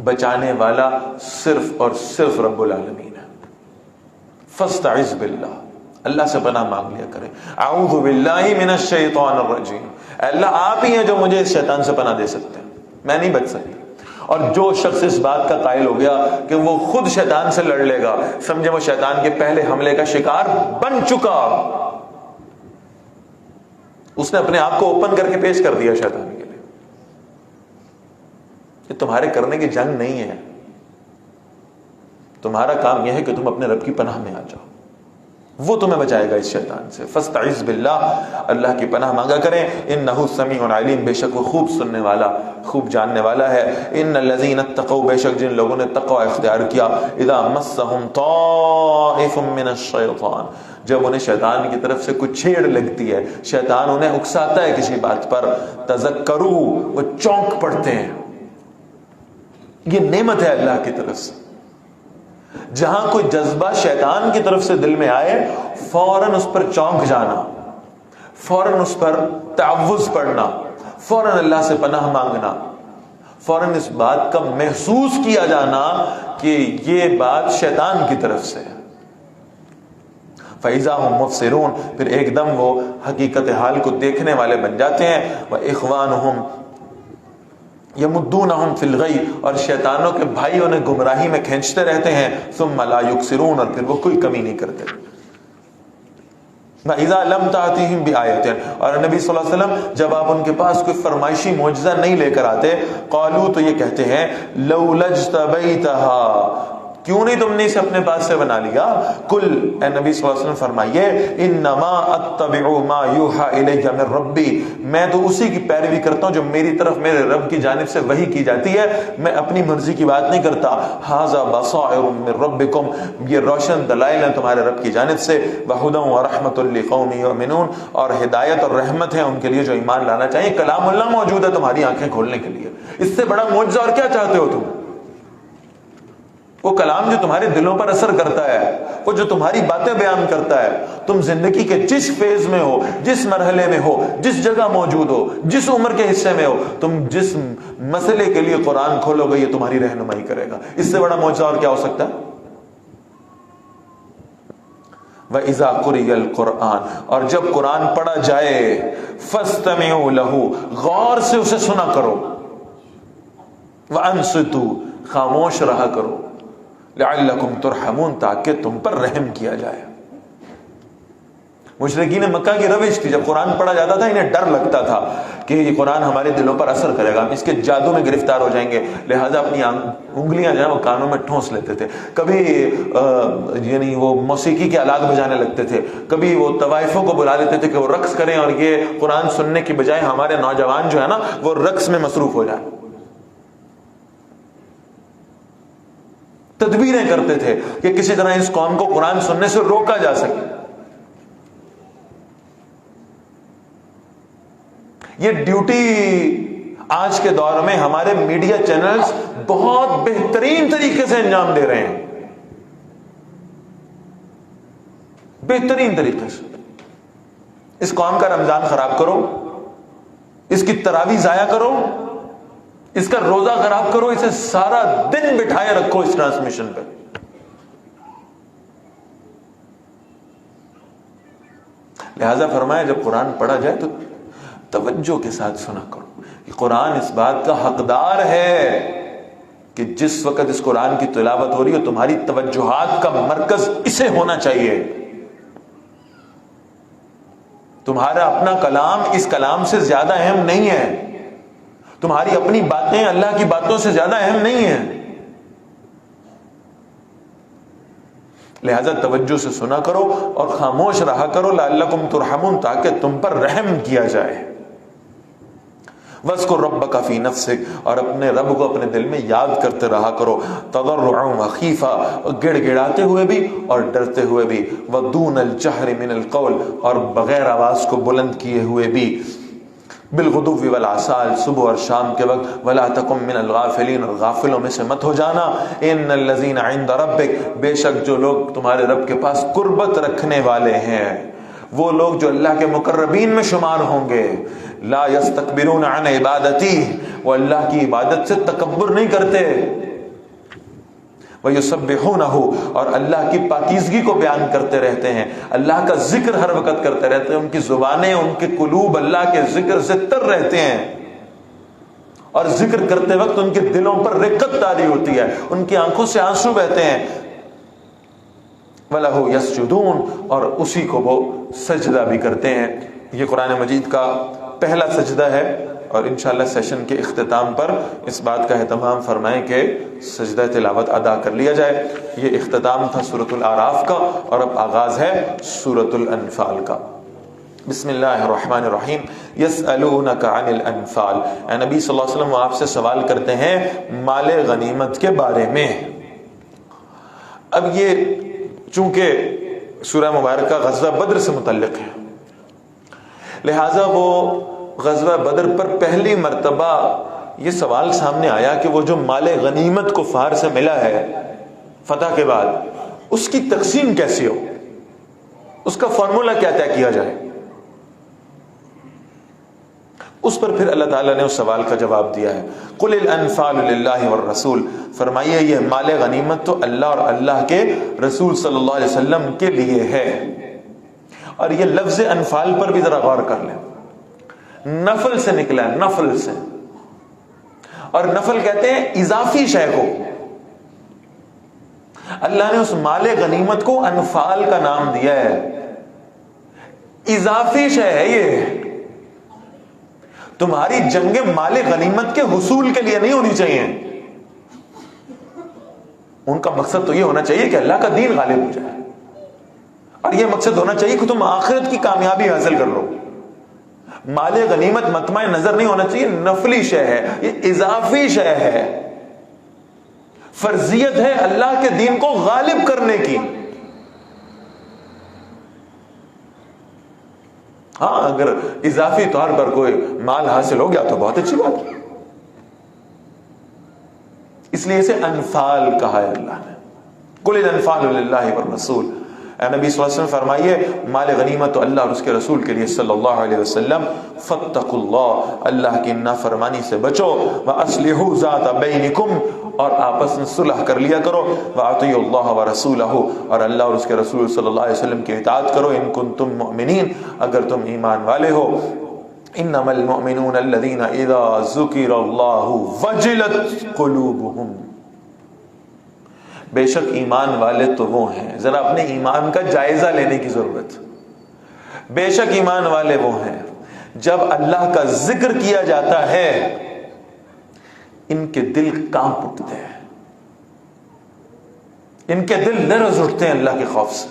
[SPEAKER 1] بچانے والا صرف اور صرف رب العالمین ہے۔ فاستعذ باللہ، اللہ سے پناہ مانگ لیا کرے۔ اعوذ باللہ من الشیطان الرجیم، اے اللہ آپ ہی ہیں جو مجھے اس شیطان سے پناہ دے سکتے ہیں، میں نہیں بچ سکتا۔ اور جو شخص اس بات کا قائل ہو گیا کہ وہ خود شیطان سے لڑ لے گا، سمجھے وہ شیطان کے پہلے حملے کا شکار بن چکا، اس نے اپنے آپ کو اوپن کر کے پیش کر دیا شیطان کے لیے۔ یہ تمہارے کرنے کی جنگ نہیں ہے، تمہارا کام یہ ہے کہ تم اپنے رب کی پناہ میں آ جاؤ، وہ تمہیں بچائے گا اس شیطان سے۔ فاستعذ باللہ، اللہ کی پناہ مانگا کریں۔ انہ سمیع علیم، بے شک وہ خوب سننے والا، خوب جاننے والا ہے۔ ان الذین اتقوا، بے شک جن لوگوں نے تقوی اختیار کیا، اذا مسهم طائف من الشیطان، جب انہیں شیطان کی طرف سے کچھ چھیڑ لگتی ہے، شیطان انہیں اکساتا ہے کسی بات پر، تذکروا، وہ چونک پڑتے ہیں۔ یہ نعمت ہے اللہ کی طرف سے، جہاں کوئی جذبہ شیطان کی طرف سے دل میں آئے فوراً اس پر چونک جانا، فوراً اس پر تعوذ پڑھنا، فوراً اللہ سے پناہ مانگنا، فوراً اس بات کا محسوس کیا جانا کہ یہ بات شیطان کی طرف سے ہے۔ فَإِذَا هُمْ مُبْصِرُونَ، پھر ایک دم وہ حقیقت حال کو دیکھنے والے بن جاتے ہیں۔ وَإِخْوَانُهُمْ یمدونہم فی الغی، اور شیطانوں کے بھائی انہیں گمراہی میں کھینچتے رہتے ہیں۔ ثم لا یکسرون، اور پھر وہ کوئی کمی نہیں کرتے۔ وَإِذَا لَمْ تَأْتِهِمْ بِآیَةٍ، اور نبی صلی اللہ علیہ وسلم جب آپ ان کے پاس کوئی فرمائشی معجزہ نہیں لے کر آتے، قالوا، تو یہ کہتے ہیں، لَوْلَا اجْتَبَيْتَهَا، کیوں نہیں تم نے اسے اپنے پاس سے بنا لیا؟ کل، اے نبی صلی اللہ علیہ وسلم فرمائیے، انما اتبع ما یوحى الی من ربی، میں تو اسی کی پیروی کرتا ہوں جو میری طرف میرے رب کی جانب سے وحی کی جاتی ہے، میں اپنی مرضی کی بات نہیں کرتا۔ ھذا بصائر من ربکم، یہ روشن دلائل ہیں تمہارے رب کی جانب سے، وہدی ورحمۃ لقوم یؤمنون، اور ہدایت اور رحمت ہے ان کے لیے جو ایمان لانا چاہیے۔ کلام اللہ موجود ہے تمہاری آنکھیں کھولنے کے لیے، اس سے بڑا معجزہ اور کیا چاہتے ہو تم؟ وہ کلام جو تمہارے دلوں پر اثر کرتا ہے، وہ جو تمہاری باتیں بیان کرتا ہے، تم زندگی کے جس فیز میں ہو، جس مرحلے میں ہو، جس جگہ موجود ہو، جس عمر کے حصے میں ہو، تم جس مسئلے کے لیے قرآن کھولو گے یہ تمہاری رہنمائی کرے گا۔ اس سے بڑا معجزہ اور کیا ہو سکتا ہے؟ وَإِذَا قُرِئَ الْقُرْآنُ، اور جب قرآن پڑھا جائے، فَاسْتَمِعُوا لَهُ، غور سے اسے سنا کرو، وَأَنصِتُوا، خاموش رہا کرو، لعلکم ترحمون، تاکہ تم پر رحم کیا جائے۔ مشرکین مکہ کی روش تھی، جب قرآن پڑھا جاتا تھا انہیں ڈر لگتا تھا کہ یہ قرآن ہمارے دلوں پر اثر کرے گا، ہم اس کے جادو میں گرفتار ہو جائیں گے، لہذا اپنی انگلیاں جو ہیں وہ کانوں میں ٹھونس لیتے تھے، کبھی یعنی وہ موسیقی کے آلات بجانے لگتے تھے، کبھی وہ طوائفوں کو بلا لیتے تھے کہ وہ رقص کریں، اور یہ قرآن سننے کی بجائے ہمارے نوجوان جو ہے نا وہ رقص میں مصروف ہو جائیں۔ تدبیریں کرتے تھے کہ کسی طرح اس قوم کو قرآن سننے سے روکا جا سکے۔ یہ ڈیوٹی آج کے دور میں ہمارے میڈیا چینلز بہت بہترین طریقے سے انجام دے رہے ہیں، بہترین طریقے سے۔ اس قوم کا رمضان خراب کرو، اس کی تراویح ضائع کرو، اس کا روزہ خراب کرو، اسے سارا دن بٹھائے رکھو اس ٹرانسمیشن پہ۔ لہذا فرمایا جب قرآن پڑھا جائے تو توجہ کے ساتھ سنا کرو، کہ قرآن اس بات کا حقدار ہے کہ جس وقت اس قرآن کی تلاوت ہو رہی ہے تمہاری توجہات کا مرکز اسے ہونا چاہیے۔ تمہارا اپنا کلام اس کلام سے زیادہ اہم نہیں ہے، تمہاری اپنی باتیں اللہ کی باتوں سے زیادہ اہم نہیں ہیں، لہذا توجہ سے سنا کرو اور خاموش رہا کرو، لعلکم ترحمون، تاکہ تم پر رحم کیا جائے۔ وَاذْكُرْ رَبَّكَ فِي نَفْسِكَ، اور اپنے رب کو اپنے دل میں یاد کرتے رہا کرو، تضرعا وخیفا، گڑ گڑاتے ہوئے بھی اور ڈرتے ہوئے بھی، وَدُونَ الْجَهْرِ مِنَ الْقَوْلِ، اور بغیر آواز کو بلند کیے ہوئے بھی، بالغدو والآصال، صبح اور شام کے وقت، ولا تکن من الغافلین، اور غافلوں میں سے مت ہو جانا، ان الذین عند ربک، بے شک جو لوگ تمہارے رب کے پاس قربت رکھنے والے ہیں، وہ لوگ جو اللہ کے مقربین میں شمار ہوں گے، لا یستکبرون عن عبادتی، وہ اللہ کی عبادت سے تکبر نہیں کرتے، وَيُسَبِّحُونَهُ، اور اللہ کی پاکیزگی کو بیان کرتے رہتے ہیں، اللہ کا ذکر ہر وقت کرتے رہتے ہیں، ان کی زبانیں، ان کے قلوب اللہ کے ذکر سے تر رہتے ہیں، اور ذکر کرتے وقت ان کے دلوں پر رقت طاری ہوتی ہے، ان کی آنکھوں سے آنسو بہتے ہیں، وَلَهُ يَسْجُدُونَ، اور اسی کو وہ سجدہ بھی کرتے ہیں۔ یہ قرآن مجید کا پہلا سجدہ ہے، اور انشاءاللہ سیشن کے اختتام پر اس بات کا اہتمام فرمائیں کہ سجدہ تلاوت ادا کر لیا جائے۔ یہ اختتام تھا سورۃ الاعراف کا، اور اب آغاز ہے سورۃ الانفال کا۔ بسم اللہ الرحمن الرحیم۔ یسألونک عن الانفال، اے نبی صلی اللہ علیہ وسلم وہ آپ سے سوال کرتے ہیں مال غنیمت کے بارے میں۔ اب یہ چونکہ سورہ مبارکہ غزوہ بدر سے متعلق ہے، لہٰذا وہ غزوہ بدر پر پہلی مرتبہ یہ سوال سامنے آیا کہ وہ جو مال غنیمت کفار سے ملا ہے فتح کے بعد، اس کی تقسیم کیسی ہو، اس کا فارمولا کیا طے کیا جائے۔ اس پر پھر اللہ تعالیٰ نے اس سوال کا جواب دیا ہے، قل الانفال للہ والرسول، فرمائیے یہ مال غنیمت تو اللہ اور اللہ کے رسول صلی اللہ علیہ وسلم کے لیے ہے۔ اور یہ لفظ انفال پر بھی ذرا غور کر لیں، نفل سے نکلا ہے، نفل سے، اور نفل کہتے ہیں اضافی شے کو۔ اللہ نے اس مال غنیمت کو انفال کا نام دیا ہے، اضافی شے ہے یہ، تمہاری جنگ مال غنیمت کے حصول کے لیے نہیں ہونی چاہیے، ان کا مقصد تو یہ ہونا چاہیے کہ اللہ کا دین غالب ہو جائے، اور یہ مقصد ہونا چاہیے کہ تم آخرت کی کامیابی حاصل کر لو۔ مال غنیمت مطمع نظر نہیں ہونا چاہیے، نفلی شے ہے، یہ اضافی شے ہے، فرضیت ہے اللہ کے دین کو غالب کرنے کی۔ ہاں اگر اضافی طور پر کوئی مال حاصل ہو گیا تو بہت اچھی بات ہے، اس لیے اسے انفال کہا ہے اللہ نے، قل الانفال للہ والرسول۔ اے نبی صلی اللہ علیہ وسلم فرمائیے مال غنیمت تو اللہ اور اس کے رسول کے لیے صلی اللہ علیہ وسلم، فاتقوا اللہ، اللہ کی نافرمانی سے بچو، واصلحوا ذات بینکم، اور آپس میں صلح کر لیا کرو، واطیعوا اللہ ورسولہ، اور اللہ اور اس کے رسول صلی اللہ علیہ وسلم کی اطاعت کرو، ان کنتم مؤمنین، اگر تم ایمان والے ہو۔ انما المؤمنون الذین اذا ذکر اللہ وجلت قلوبہم، بے شک ایمان والے تو وہ ہیں، ذرا اپنے ایمان کا جائزہ لینے کی ضرورت، بے شک ایمان والے وہ ہیں جب اللہ کا ذکر کیا جاتا ہے ان کے دل کانپ اٹھتے ہیں، ان کے دل لرز اٹھتے ہیں اللہ کے خوف سے۔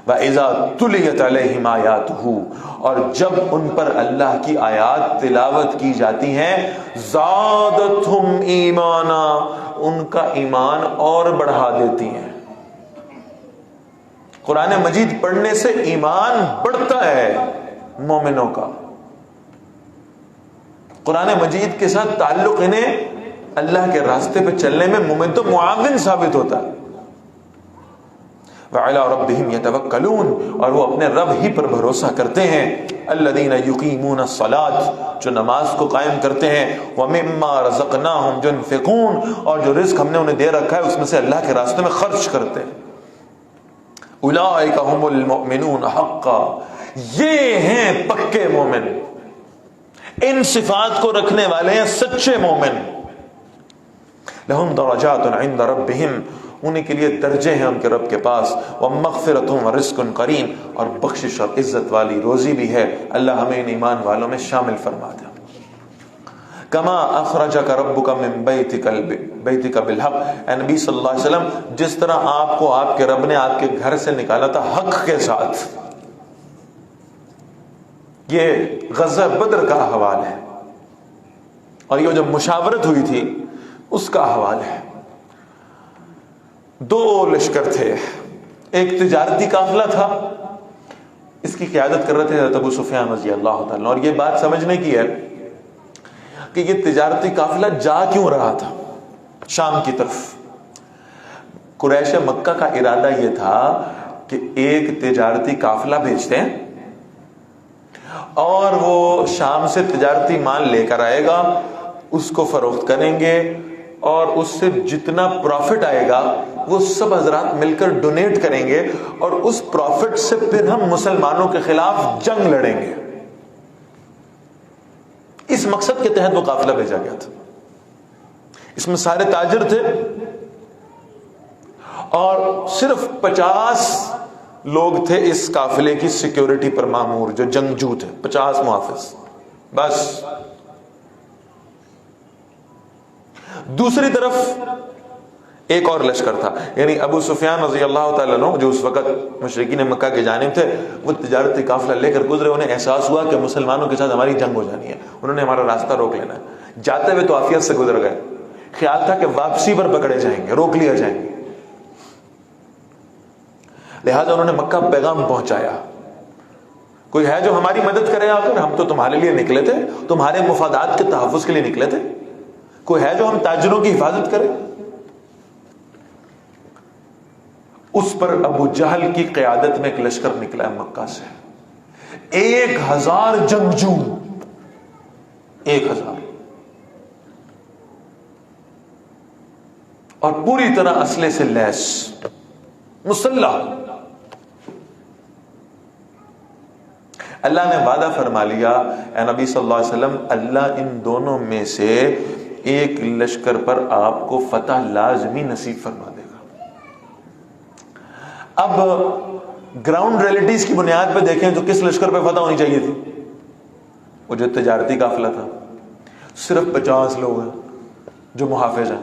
[SPEAKER 1] وَإِذَا تُلِيَتْ عَلَيْهِمْ آيَاتُهُ، اور جب ان پر اللہ کی آیات تلاوت کی جاتی ہیں، زَادَتْهُمْ ایمانا، ان کا ایمان اور بڑھا دیتی ہیں۔ قرآن مجید پڑھنے سے ایمان بڑھتا ہے مومنوں کا، قرآن مجید کے ساتھ تعلق انہیں اللہ کے راستے پہ چلنے میں مومن تو معاون ثابت ہوتا ہے۔ وَعَلَىٰ رَبِّهِمْ يَتَوَكَّلُونَ، اور وہ اپنے رب ہی پر بھروسہ کرتے ہیں۔ الَّذِينَ يُقِيمُونَ الصَّلَاةَ، جو نماز کو قائم کرتے ہیں، وَمِمَّا رَزَقْنَاهُمْ يُنْفِقُونَ، اور جو رزق ہم نے انہیں دے رکھا ہے اس میں سے اللہ کے راستے میں خرچ کرتے ہیں۔ أُولَٰئِكَ هُمُ الْمُؤْمِنُونَ حَقًّا، یہ ہیں پکے مومن، ان صفات کو رکھنے والے ہیں سچے مومن۔ لَهُمْ دَرَجَاتٌ عِنْدَ رَبِّهِمْ، انہیں کے لیے درجے ہیں ان کے رب کے پاس، وَمَغْفِرَةٌ وَرِزْقٌ کریم، اور بخشش اور عزت والی روزی بھی ہے۔ اللہ ہمیں ان ایمان والوں میں شامل فرما دے۔ کما اخرجک ربک من بیتک بالحق، اے نبی صلی اللہ علیہ وسلم جس طرح آپ کو آپ کے رب نے آپ کے گھر سے نکالا تھا حق کے ساتھ، یہ غزوہ بدر کا احوال ہے، اور یہ جو مشاورت ہوئی تھی اس کا احوال ہے۔ دو لشکر تھے، ایک تجارتی قافلہ تھا، اس کی قیادت کر رہے تھے حضرت ابو سفیان رضی اللہ تعالیٰ، اور یہ بات سمجھنے کی ہے کہ یہ تجارتی قافلہ جا کیوں رہا تھا شام کی طرف۔ قریش مکہ کا ارادہ یہ تھا کہ ایک تجارتی قافلہ بھیجتے ہیں اور وہ شام سے تجارتی مال لے کر آئے گا، اس کو فروخت کریں گے، اور اس سے جتنا پروفٹ آئے گا وہ سب حضرات مل کر ڈونیٹ کریں گے، اور اس پروفٹ سے پھر ہم مسلمانوں کے خلاف جنگ لڑیں گے۔ اس مقصد کے تحت وہ قافلہ بھیجا گیا تھا۔ اس میں سارے تاجر تھے، اور صرف 50 لوگ تھے اس قافلے کی سیکیورٹی پر مامور، جو جنگجو تھے، 50 محافظ بس۔ دوسری طرف ایک اور لشکر تھا، یعنی ابو سفیان رضی اللہ تعالیٰ عنہ جو اس وقت مشرکین مکہ کے جانب تھے، وہ تجارتی قافلہ لے کر گزرے۔ انہیں احساس ہوا کہ مسلمانوں کے ساتھ ہماری جنگ ہو جانی ہے، انہوں نے ہمارا راستہ روک لینا ہے۔ جاتے ہوئے تو عافیت سے گزر گئے، خیال تھا کہ واپسی پر پکڑے جائیں گے، روک لیا جائیں گے، لہذا انہوں نے مکہ پیغام پہنچایا، کوئی ہے جو ہماری مدد کرے آ کر؟ ہم تو تمہارے لیے نکلے تھے، تمہارے مفادات کے تحفظ کے لیے نکلے تھے، کوئی ہے جو ہم تاجروں کی حفاظت کرے؟ اس پر ابو جہل کی قیادت میں ایک لشکر نکلا ہے مکہ سے، 1000 جنگجو، 1000، اور پوری طرح اسلحے سے لیس، مسلح۔ اللہ نے وعدہ فرما لیا، اے نبی صلی اللہ علیہ وسلم، اللہ ان دونوں میں سے ایک لشکر پر آپ کو فتح لازمی نصیب فرما دے گا۔ اب گراؤنڈ ریئلٹیز کی بنیاد پہ دیکھیں تو کس لشکر پہ فتح ہونی چاہیے تھی؟ وہ جو تجارتی قافلہ تھا، صرف 50 لوگ ہیں جو محافظ ہیں۔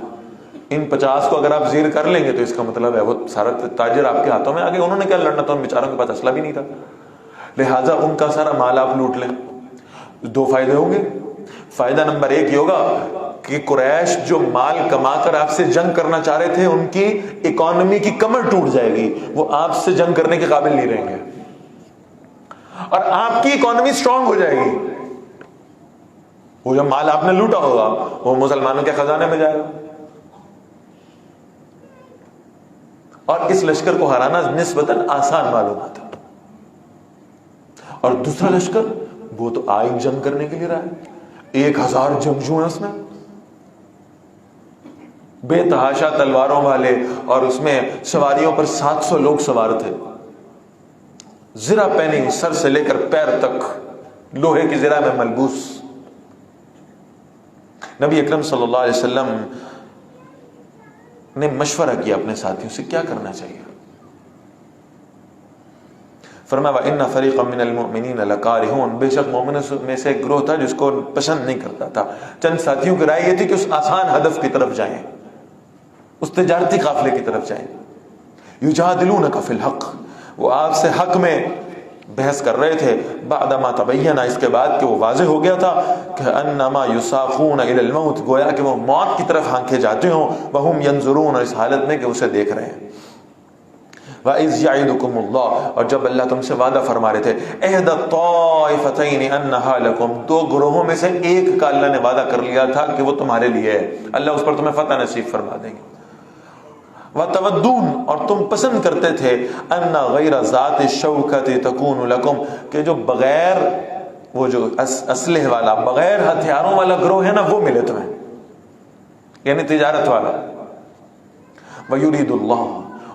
[SPEAKER 1] ان 50 کو اگر آپ زیر کر لیں گے تو اس کا مطلب ہے وہ سارا تاجر آپ کے ہاتھوں میں آ گئے۔ انہوں نے کیا لڑنا تھا، ان بیچاروں کے پاس اسلحہ بھی نہیں تھا، لہٰذا ان کا سارا مال آپ لوٹ لیں۔ 2 فائدے ہوں گے۔ فائدہ نمبر 1 یہ ہوگا کہ قریش جو مال کما کر آپ سے جنگ کرنا چاہ رہے تھے، ان کی اکانومی کی کمر ٹوٹ جائے گی، وہ آپ سے جنگ کرنے کے قابل نہیں رہیں گے، اور آپ کی اکانومی سٹرونگ ہو جائے گی۔ وہ جو مال آپ نے لوٹا ہوگا وہ مسلمانوں کے خزانے میں جائے گا، اور اس لشکر کو ہرانا نسبتاً آسان معلوم تھا۔ اور دوسرا لشکر وہ تو آئی جنگ کرنے کے لیے رہا ہے، 1000 جنگجو ہیں اس میں، بے تحاشا تلواروں والے، اور اس میں سواریوں پر 700 لوگ سوار تھے، زرہ پہنی سر سے لے کر پیر تک، لوہے کی زرہ میں ملبوس۔ نبی اکرم صلی اللہ علیہ وسلم نے مشورہ کیا اپنے ساتھیوں سے کیا کرنا چاہیے۔ فرمایا وَإِنَّ فَرِيقًا مِّنَ الْمُؤْمِنِينَ لَكَارِهُونَ، بے شک مومنوں میں سے ایک گروہ تھا جس کو پسند نہیں کرتا تھا۔ چند ساتھیوں کی رائے یہ تھی کہ اس آسان ہدف کی طرف جائیں، اس تجارتی قافلے کی طرف جائیں۔ يُجَادِلُونَكَ فِي الْحَقِّ، وہ آپ سے حق میں بحث کر رہے تھے، بعد ما تبین، اس کے بعد کہ وہ واضح ہو گیا تھا کہ انما یساقون الی الموت، گویا کہ وہ موت کی طرف ہانکے جاتے ہوں، وہم ینظرون، اس حالت میں کہ اسے دیکھ رہے ہیں۔ وَإِذْ يَعِدُكُمُ اللَّهُ، اور جب اللہ تم سے وعدہ فرما رہے تھے، احدى الطائفتين انها لكم، 2 گروہوں میں سے ایک کا اللہ نے وعدہ کر لیا تھا کہ وہ تمہارے لیے ہے، اللہ اس پر تمہیں فتح نصیب فرما دیں گے۔ وَتَوَدُّونَ، اور تم پسند کرتے تھے، أَنَّ غَيْرَ ذَاتِ الشَّوْكَةِ تَكُونُ لَكُمْ، کہ جو بغیر وہ جو اسلحے والا، بغیر ہتھیاروں والا گروہ ہے نا، وہ ملے تمہیں، یعنی تجارت والا۔ وَيُرِيدُ اللَّهُ،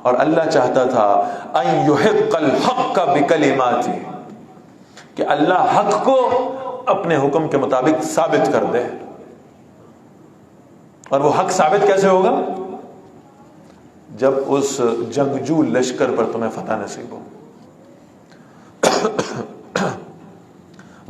[SPEAKER 1] اور اللہ چاہتا تھا، أَن يُحِقَّ الْحَقَّ بِكَلِمَاتِهِ، کہ اللہ حق کو اپنے حکم کے مطابق ثابت کر دے۔ اور وہ حق ثابت کیسے ہوگا؟ جب اس جنگجو لشکر پر تمہیں فتح نصیب ہو۔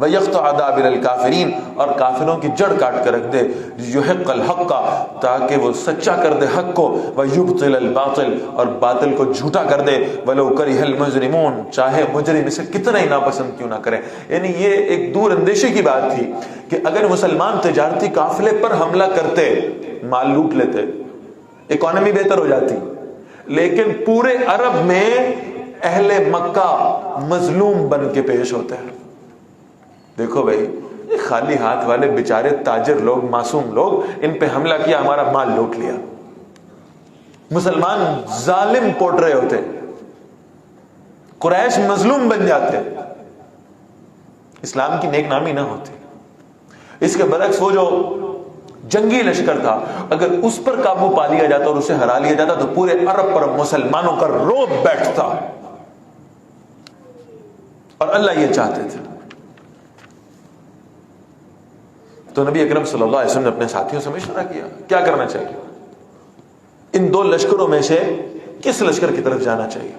[SPEAKER 1] وَيَقْطَعَ دَابِرَ الْكَافِرِينَ، اور کافروں کی جڑ کاٹ کر رکھ دے، يُحِقَّ الْحَقَّ، تاکہ وہ سچا کر دے حق کو، وَيُبْطِلَ الْبَاطِلَ، اور باطل کو جھوٹا کر دے، وَلَوْ كَرِهَ الْمُجْرِمُونَ، چاہے مجرم اسے کتنا ہی ناپسند کیوں نہ کریں۔ یعنی یہ ایک دور اندیشی کی بات تھی کہ اگر مسلمان تجارتی قافلے پر حملہ کرتے، مال لوٹ لیتے، اکانومی بہتر ہو جاتی، لیکن پورے عرب میں اہل مکہ مظلوم بن کے پیش ہوتے ہیں۔ دیکھو بھائی، یہ خالی ہاتھ والے بیچارے تاجر لوگ، معصوم لوگ، ان پہ حملہ کیا، ہمارا مال لوٹ لیا۔ مسلمان ظالم پوٹ رہے ہوتے، قریش مظلوم بن جاتے، اسلام کی نیک نامی نہ ہوتی۔ اس کے برعکس وہ جو جنگی لشکر تھا، اگر اس پر قابو پا لیا جاتا اور اسے ہرا لیا جاتا تو پورے عرب پر مسلمانوں کا روب بیٹھتا، اور اللہ یہ چاہتے تھے۔ تو نبی اکرم صلی اللہ علیہ وسلم نے اپنے ساتھیوں سے مشورہ کیا کیا کرنا چاہیے، ان دو لشکروں میں سے کس لشکر کی طرف جانا چاہیے۔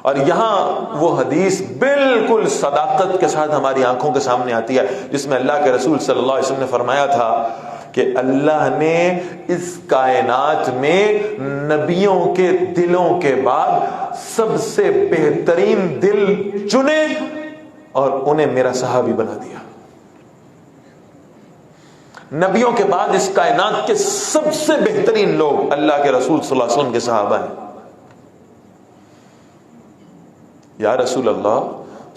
[SPEAKER 1] اور یہاں وہ حدیث بالکل صداقت کے ساتھ ہماری آنکھوں کے سامنے آتی ہے جس میں اللہ کے رسول صلی اللہ علیہ وسلم نے فرمایا تھا کہ اللہ نے اس کائنات میں نبیوں کے دلوں کے بعد سب سے بہترین دل چنے اور انہیں میرا صحابی بنا دیا۔ نبیوں کے بعد اس کائنات کے سب سے بہترین لوگ اللہ کے رسول صلی اللہ علیہ وسلم کے صحابہ ہیں۔ یا رسول اللہ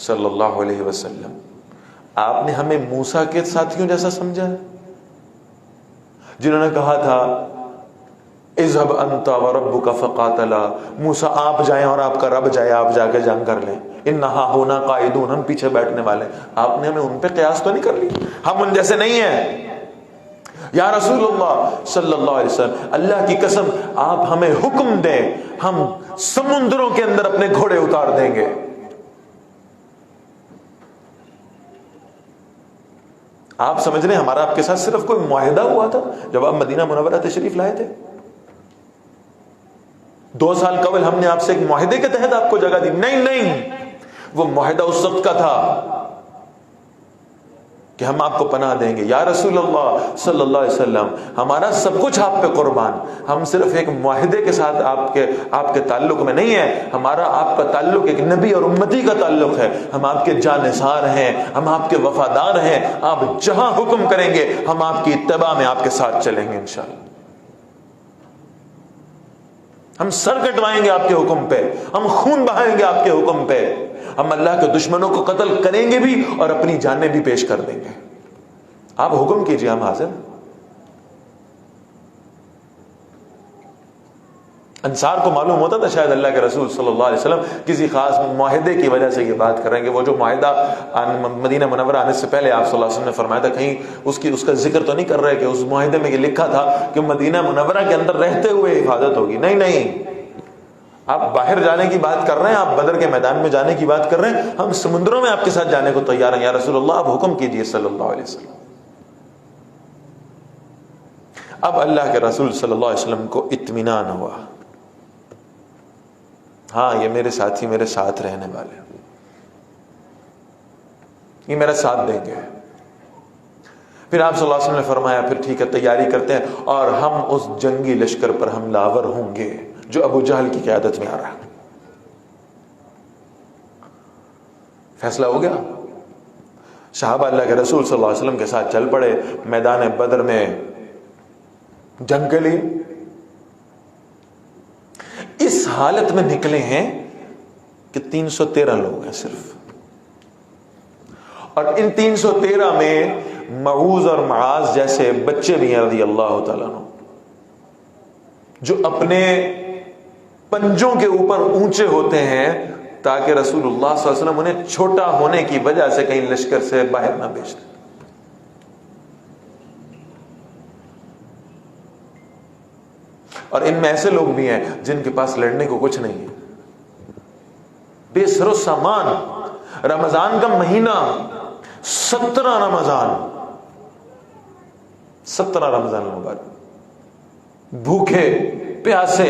[SPEAKER 1] صلی اللہ علیہ وسلم، آپ نے ہمیں موسیٰ کے ساتھیوں جیسا سمجھا ہے جنہوں نے کہا تھا اذهب انت وربك فقاتلا، موسیٰ آپ جائیں اور آپ کا رب جائے، آپ جا کے جنگ کر لیں، انہا ہونا قائدون، ہم پیچھے بیٹھنے والے۔ آپ نے ہمیں ان پہ قیاس تو نہیں کر لی، ہم ان جیسے نہیں ہیں۔ یا رسول اللہ صلی اللہ علیہ وسلم، اللہ کی قسم آپ ہمیں حکم دیں، ہم سمندروں کے اندر اپنے گھوڑے اتار دیں گے۔ آپ سمجھ رہے ہیں ہمارا آپ کے ساتھ صرف کوئی معاہدہ ہوا تھا جب آپ مدینہ منورہ تشریف لائے تھے؟ 2 سال قبل ہم نے آپ سے ایک معاہدے کے تحت آپ کو جگہ دی؟ نہیں، وہ معاہدہ اس وقت کا تھا کہ ہم آپ کو پناہ دیں گے۔ یا رسول اللہ صلی اللہ علیہ وسلم، ہمارا سب کچھ آپ پہ قربان، ہم صرف ایک معاہدے کے ساتھ آپ کے تعلق میں نہیں ہے، ہمارا آپ کا تعلق ایک نبی اور امتی کا تعلق ہے، ہم آپ کے جانثار ہیں، ہم آپ کے وفادار ہیں، آپ جہاں حکم کریں گے ہم آپ کی اتباع میں آپ کے ساتھ چلیں گے انشاءاللہ۔ ہم سر کٹوائیں گے آپ کے حکم پہ، ہم خون بہائیں گے آپ کے حکم پہ، ہم اللہ کے دشمنوں کو قتل کریں گے بھی اور اپنی جانیں بھی پیش کر دیں گے۔ آپ حکم کیجئے، ہم حاضر۔ انصار کو معلوم ہوتا تھا شاید اللہ کے رسول صلی اللہ علیہ وسلم کسی خاص معاہدے کی وجہ سے یہ بات کر رہے ہیں کہ وہ جو معاہدہ مدینہ منورہ آنے سے پہلے آپ صلی اللہ علیہ وسلم نے فرمایا تھا، کہیں اس کا ذکر تو نہیں کر رہے کہ اس معاہدے میں یہ لکھا تھا کہ مدینہ منورہ کے اندر رہتے ہوئے حفاظت ہوگی؟ نہیں، آپ باہر جانے کی بات کر رہے ہیں، آپ بدر کے میدان میں جانے کی بات کر رہے ہیں، ہم سمندروں میں آپ کے ساتھ جانے کو تیار ہیں۔ یا رسول اللہ آپ حکم کیجئے صلی اللہ علیہ وسلم۔ اب اللہ کے رسول صلی اللہ علیہ وسلم کو اطمینان ہوا، ہاں یہ میرے ساتھی میرے ساتھ رہنے والے، یہ میرا ساتھ دیں گے۔ پھر آپ صلی اللہ علیہ وسلم نے فرمایا پھر ٹھیک ہے تیاری کرتے ہیں اور ہم اس جنگی لشکر پر حملہ آور ہوں گے جو ابو جہل کی قیادت میں آ رہا ہے۔ فیصلہ ہو گیا، صحابہ اللہ کے رسول صلی اللہ علیہ وسلم کے ساتھ چل پڑے، میدان بدر میں جنگ کے لیے۔ اس حالت میں نکلے ہیں کہ 313 لوگ ہیں صرف، اور ان 313 میں معوذ اور معاذ جیسے بچے بھی ہیں رضی اللہ تعالیٰ عنہ، جو اپنے پنجوں کے اوپر اونچے ہوتے ہیں تاکہ رسول اللہ صلی اللہ علیہ وسلم انہیں چھوٹا ہونے کی وجہ سے کہیں لشکر سے باہر نہ بھیج دیں۔ اور ان میں ایسے لوگ بھی ہیں جن کے پاس لڑنے کو کچھ نہیں ہے، بے سر و سامان، رمضان کا مہینہ، 17 رمضان مبارک، بھوکے پیاسے،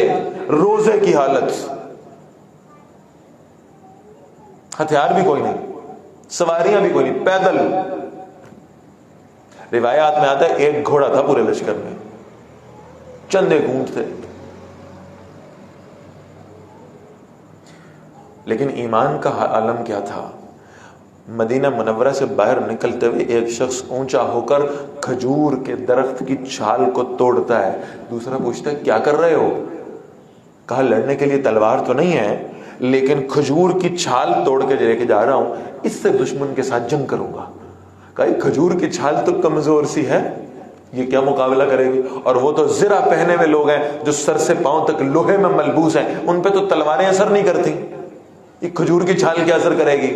[SPEAKER 1] روزے کی حالت، ہتھیار بھی کوئی نہیں، سواریاں بھی کوئی نہیں، پیدل. روایات میں آتا ہے ایک گھوڑا تھا پورے لشکر میں، چند ایک اونٹ تھے. لیکن ایمان کا عالم کیا تھا. مدینہ منورہ سے باہر نکلتے ہوئے ایک شخص اونچا ہو کر کھجور کے درخت کی چھال کو توڑتا ہے. دوسرا پوچھتا ہے کیا کر رہے ہو؟ کہا لڑنے کے لیے تلوار تو نہیں ہے، لیکن کھجور کی چھال توڑ کے لے کے جا رہا ہوں، اس سے دشمن کے ساتھ جنگ کروں گا. کہا کھجور کی چھال تو کمزور سی ہے، یہ کیا مقابلہ کرے گی؟ اور وہ تو زرہ پہنے ہوئے لوگ ہیں جو سر سے پاؤں تک لوہے میں ملبوس ہیں، ان پہ تو تلواریں اثر نہیں کرتی، یہ کھجور کی چھال کیا اثر کرے گی؟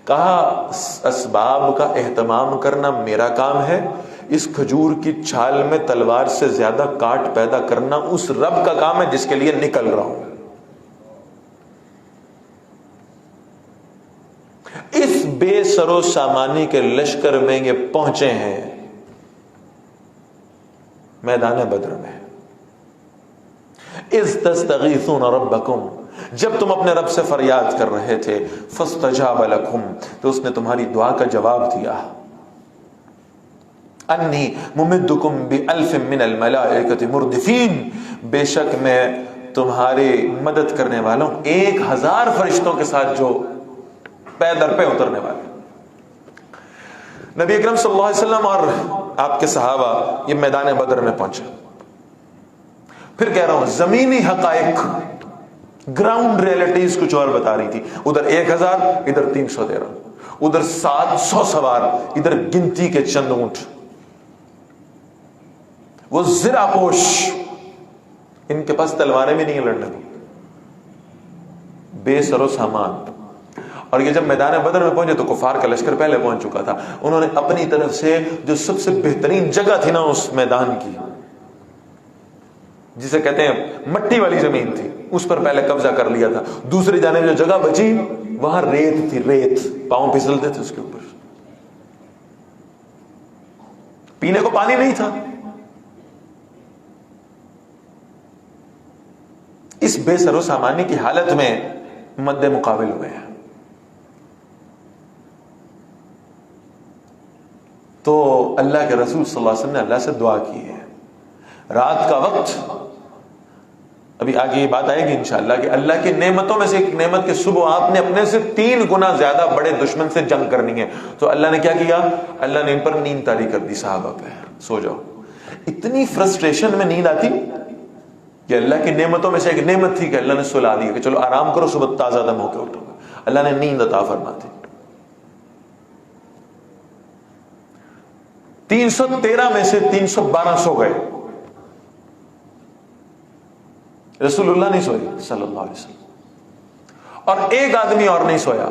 [SPEAKER 1] کہا اسباب کا اہتمام کرنا میرا کام ہے، اس کھجور کی چھال میں تلوار سے زیادہ کاٹ پیدا کرنا اس رب کا کام ہے جس کے لیے نکل رہا ہوں. اس بے سرو سامانی کے لشکر میں یہ پہنچے ہیں میدان بدر میں. اذ تستغیثون ربکم، جب تم اپنے رب سے فریاد کر رہے تھے، فاستجاب لکم، تو اس نے تمہاری دعا کا جواب دیا. انی ممدکم بألف من الملائکۃ مردفین، بے شک میں تمہاری مدد کرنے والا ہوں 1000 فرشتوں کے ساتھ جو پے در پہ اترنے والے. نبی اکرم صلی اللہ علیہ وسلم اور آپ کے صحابہ یہ میدان بدر میں پہنچے. پھر کہہ رہا ہوں زمینی حقائق، گراؤنڈ ریئلٹیز کچھ اور بتا رہی تھی. ادھر 1000، ادھر 313، ادھر 700 سوار، ادھر گنتی کے چند اونٹ. وہ زرہ پوش، ان کے پاس تلواریں بھی نہیں لڑنے کو، بے سر و سامان. اور یہ جب میدان بدر میں پہنچے تو کفار کا لشکر پہلے پہنچ چکا تھا. انہوں نے اپنی طرف سے جو سب سے بہترین جگہ تھی نا اس میدان کی، جسے کہتے ہیں مٹی والی زمین تھی، اس پر پہلے قبضہ کر لیا تھا. دوسری جانب جو جگہ بچی وہاں ریت تھی، ریت، پاؤں پھسلتے تھے اس کے اوپر، پینے کو پانی نہیں تھا. اس بے سر و سامانی کی حالت میں مد مقابل ہوئے ہیں. تو اللہ کے رسول صلی اللہ علیہ وسلم نے اللہ سے دعا کی ہے. رات کا وقت، ابھی آگے یہ بات آئے گی انشاءاللہ کہ اللہ کی نعمتوں میں سے ایک نعمت کہ صبح آپ نے اپنے سے 3 گنا زیادہ بڑے دشمن سے جنگ کرنی ہے. تو اللہ نے کیا کیا؟ اللہ نے ان پر نیند طاری کر دی صحابہ پہ، سو جاؤ. اتنی فرسٹریشن میں نیند آتی کہ اللہ کی نعمتوں میں سے ایک نعمت تھی کہ اللہ نے سلا دی کہ چلو آرام کرو، صبح تازہ دم ہو کے اٹھو. اللہ نے نیند عطا فرما دی. 313 میں سے 312 سو گئے. رسول اللہ نہیں سوئے صلی اللہ علیہ وسلم، اور ایک آدمی اور نہیں سویا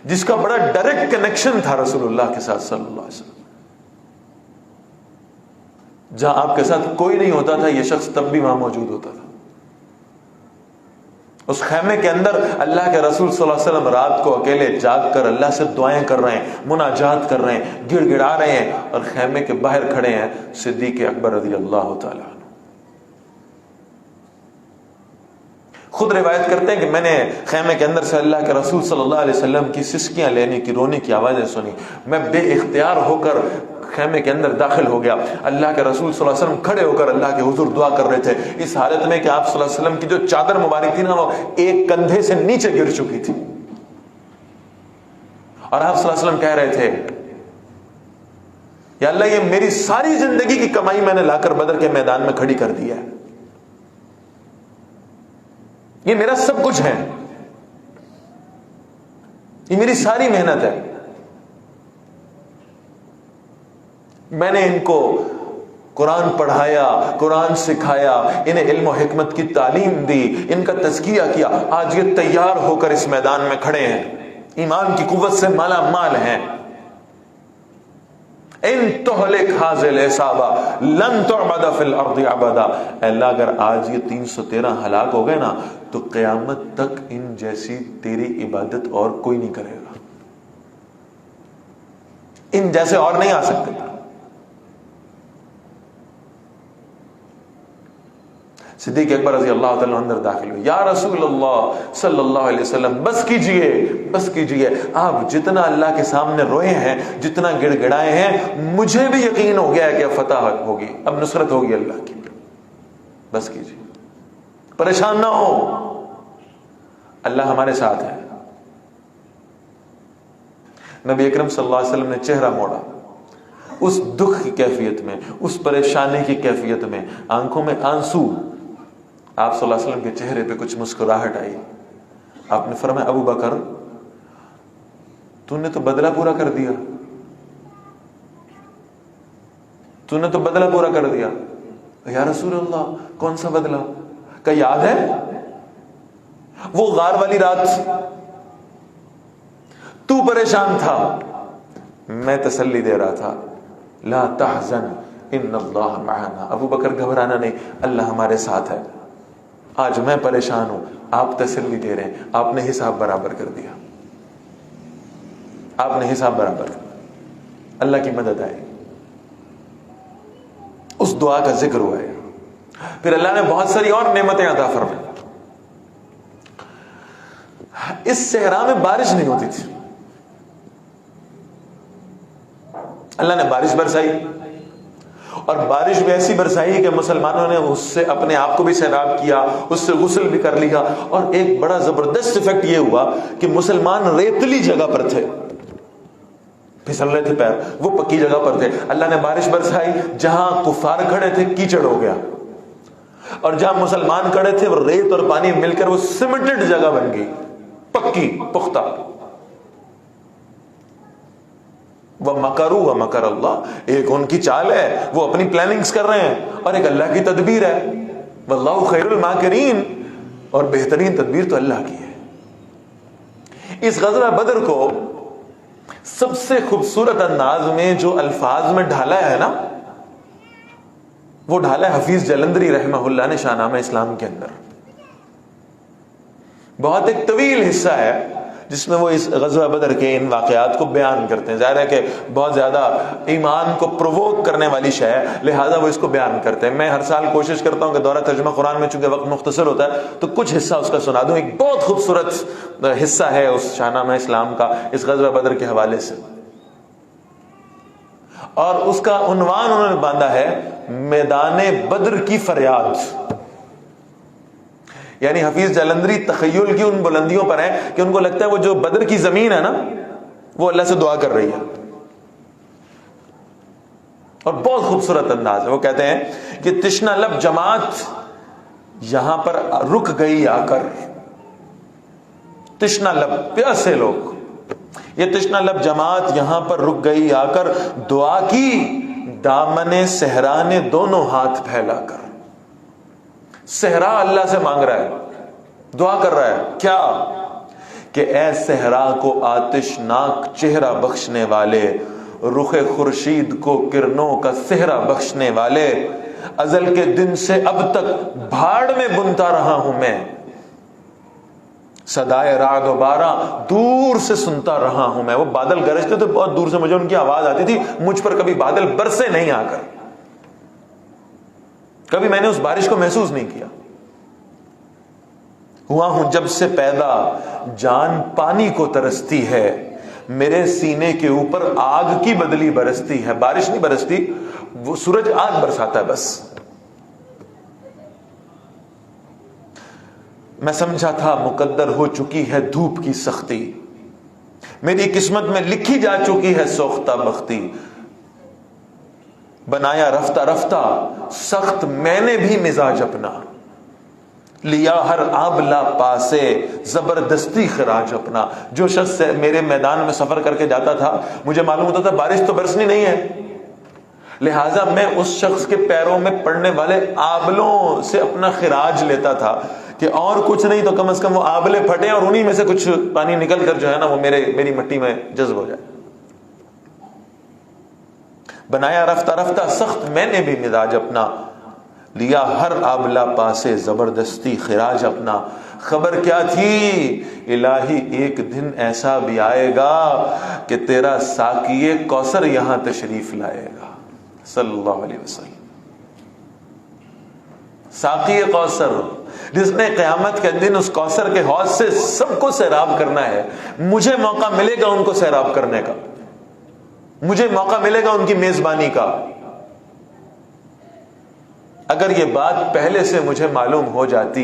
[SPEAKER 1] جس کا بڑا ڈائریکٹ کنیکشن تھا رسول اللہ کے ساتھ صلی اللہ علیہ وسلم. جہاں آپ کے ساتھ کوئی نہیں ہوتا تھا یہ شخص تب بھی وہاں موجود ہوتا تھا. اس خیمے کے اندر اللہ کے رسول صلی اللہ علیہ وسلم رات کو اکیلے جاگ کر اللہ سے دعائیں کر رہے ہیں، مناجات کر رہے ہیں، گڑ گڑا رہے ہیں، اور خیمے کے باہر کھڑے ہیں صدیق اکبر رضی اللہ تعالی عنہ. خود روایت کرتے ہیں کہ میں نے خیمے کے اندر سے اللہ کے رسول صلی اللہ علیہ وسلم کی سسکیاں لینے کی، رونے کی آوازیں سنی. میں بے اختیار ہو کر خیمے کے اندر داخل ہو گیا. اللہ کے رسول صلی اللہ علیہ وسلم کھڑے ہو کر اللہ کے حضور دعا کر رہے تھے، اس حالت میں کہ آپ صلی اللہ علیہ وسلم کی جو چادر مبارک تھی نا وہ ایک کندھے سے نیچے گر چکی تھی. اور آپ صلی اللہ علیہ وسلم کہہ رہے تھے یا اللہ یہ میری ساری زندگی کی کمائی میں نے لا کر بدر کے میدان میں کھڑی کر دی ہے، یہ میرا سب کچھ ہے، یہ میری ساری محنت ہے. میں نے ان کو قرآن پڑھایا، قرآن سکھایا، انہیں علم و حکمت کی تعلیم دی، ان کا تزکیہ کیا. آج یہ تیار ہو کر اس میدان میں کھڑے ہیں، ایمان کی قوت سے مالا مال ہیں. ان تہلک حاذل اصابہ لن تعبد فی الارض ابدا. اللہ اگر آج یہ 313 ہلاک ہو گئے نا تو قیامت تک ان جیسی تیری عبادت اور کوئی نہیں کرے گا، ان جیسے اور نہیں آ سکتے. صدیق اکبر رضی اللہ تعالیٰ اندر داخل ہوئے. یا رسول اللہ صلی اللہ علیہ وسلم بس کیجئے بس کیجئے, آپ جتنا اللہ کے سامنے روئے ہیں, جتنا گڑ گڑائے ہیں, مجھے بھی یقین ہو گیا ہے کہ اب فتح ہوگی, اب نصرت ہوگی اللہ کی, بس کیجئے, پریشان نہ ہو, اللہ ہمارے ساتھ ہے. نبی اکرم صلی اللہ علیہ وسلم نے چہرہ موڑا, اس دکھ کی کیفیت میں, اس پریشانی کی کیفیت میں, آنکھوں میں آنسو, آپ صلی اللہ علیہ وسلم کے چہرے پہ کچھ مسکراہٹ آئی. آپ نے فرمایا ابو بکر تو نے تو بدلہ پورا کر دیا, تو نے تو بدلہ پورا کر دیا. یا رسول اللہ کون سا بدلہ؟ کہ یاد ہے وہ غار والی رات تو پریشان تھا, میں تسلی دے رہا تھا, لا تحزن ان اللہ معنا. ابو بکر گھبرانا نہیں, اللہ ہمارے ساتھ ہے. آج میں پریشان ہوں, آپ تسلی دے رہے ہیں, آپ نے حساب برابر کر دیا, آپ نے حساب برابر کر دیا, اللہ کی مدد آئی. اس دعا کا ذکر ہوا ہے. پھر اللہ نے بہت ساری اور نعمتیں عطا فرمائیں. اس صحرا میں بارش نہیں ہوتی تھی, اللہ نے بارش برسائی, اور بارش بھی ایسی برسائی کہ مسلمانوں نے اس سے اپنے آپ کو بھی سیراب کیا, اس سے غسل بھی کر لیا. اور ایک بڑا زبردست ایفیکٹ یہ ہوا کہ مسلمان ریتلی جگہ پر تھے, پھسل رہے تھے پیر, وہ پکی جگہ پر تھے. اللہ نے بارش برسائی, جہاں کفار کھڑے تھے کیچڑ ہو گیا, اور جہاں مسلمان کھڑے تھے وہ ریت اور پانی مل کر وہ سیمنٹڈ جگہ بن گئی, پکی پختہ. وَمَكَرُوا وَمَكَرَ اللَّهُ, ایک ان کی چال ہے, وہ اپنی پلاننگز کر رہے ہیں, اور ایک اللہ کی تدبیر ہے. وَاللَّهُ خَيْرُ الْمَاكِرِينَ, اور بہترین تدبیر تو اللہ کی ہے. اس غزوہ بدر کو سب سے خوبصورت انداز میں جو الفاظ میں ڈھالا ہے نا, وہ ڈھالا ہے حفیظ جلندری رحمہ اللہ نے شاہنامہ اسلام کے اندر. بہت ایک طویل حصہ ہے جس میں وہ اس غزوہ بدر کے ان واقعات کو بیان کرتے ہیں. ظاہر ہے کہ بہت زیادہ ایمان کو پرووک کرنے والی شے ہے, لہٰذا وہ اس کو بیان کرتے ہیں. میں ہر سال کوشش کرتا ہوں کہ دورہ ترجمہ قرآن میں چونکہ وقت مختصر ہوتا ہے تو کچھ حصہ اس کا سنا دوں. ایک بہت خوبصورت حصہ ہے اس شاہنامہ اسلام کا اس غزوہ بدر کے حوالے سے, اور اس کا عنوان انہوں نے باندھا ہے میدان بدر کی فریاد. یعنی حفیظ جلندری تخیل کی ان بلندیوں پر ہیں کہ ان کو لگتا ہے وہ جو بدر کی زمین ہے نا وہ اللہ سے دعا کر رہی ہے, اور بہت خوبصورت انداز ہے. وہ کہتے ہیں کہ تشنہ لب جماعت یہاں پر رک گئی آ کر, تشنہ لب پیاسے لوگ, یہ تشنہ لب جماعت یہاں پر رک گئی آ کر, دعا کی دامن صحرا نے دونوں ہاتھ پھیلا کر. صحرا اللہ سے مانگ رہا ہے, دعا کر رہا ہے کیا کہ اے صحرا کو آتشناک چہرہ بخشنے والے, رخ خورشید کو کرنوں کا صحرا بخشنے والے, ازل کے دن سے اب تک بھاڑ میں بنتا رہا ہوں میں, صدائے رعد و بارہ دور سے سنتا رہا ہوں میں. وہ بادل گرجتے تو بہت دور سے مجھے ان کی آواز آتی تھی, مجھ پر کبھی بادل برسے نہیں آ کر, کبھی میں نے اس بارش کو محسوس نہیں کیا. ہوا ہوں جب سے پیدا جان پانی کو ترستی ہے, میرے سینے کے اوپر آگ کی بدلی برستی ہے. بارش نہیں برستی, وہ سورج آگ برساتا ہے بس. میں سمجھا تھا مقدر ہو چکی ہے دھوپ کی سختی, میری قسمت میں لکھی جا چکی ہے سوختہ بختی. بنایا رفتہ رفتہ سخت میں نے بھی مزاج اپنا, لیا ہر آبلا پاسے زبردستی خراج اپنا. جو شخص میرے میدان میں سفر کر کے جاتا تھا مجھے معلوم ہوتا تھا بارش تو برسنی نہیں ہے, لہٰذا میں اس شخص کے پیروں میں پڑنے والے آبلوں سے اپنا خراج لیتا تھا کہ اور کچھ نہیں تو کم از کم وہ آبلے پھٹے اور انہی میں سے کچھ پانی نکل کر جو ہے نا وہ میری مٹی میں جذب ہو جائے. بنایا رفتہ رفتہ سخت میں نے بھی مزاج اپنا, لیا ہر آبلا پاسے زبردستی خراج اپنا. خبر کیا تھی الہی ایک دن ایسا بھی آئے گا کہ تیرا ساقی کوثر یہاں تشریف لائے گا. صلی اللہ علیہ وسلم, ساقی کوثر، جس نے قیامت کے دن اس کوثر کے حوض سے سب کو سیراب کرنا ہے، مجھے موقع ملے گا ان کو سیراب کرنے کا، مجھے موقع ملے گا ان کی میزبانی کا۔ اگر یہ بات پہلے سے مجھے معلوم ہو جاتی،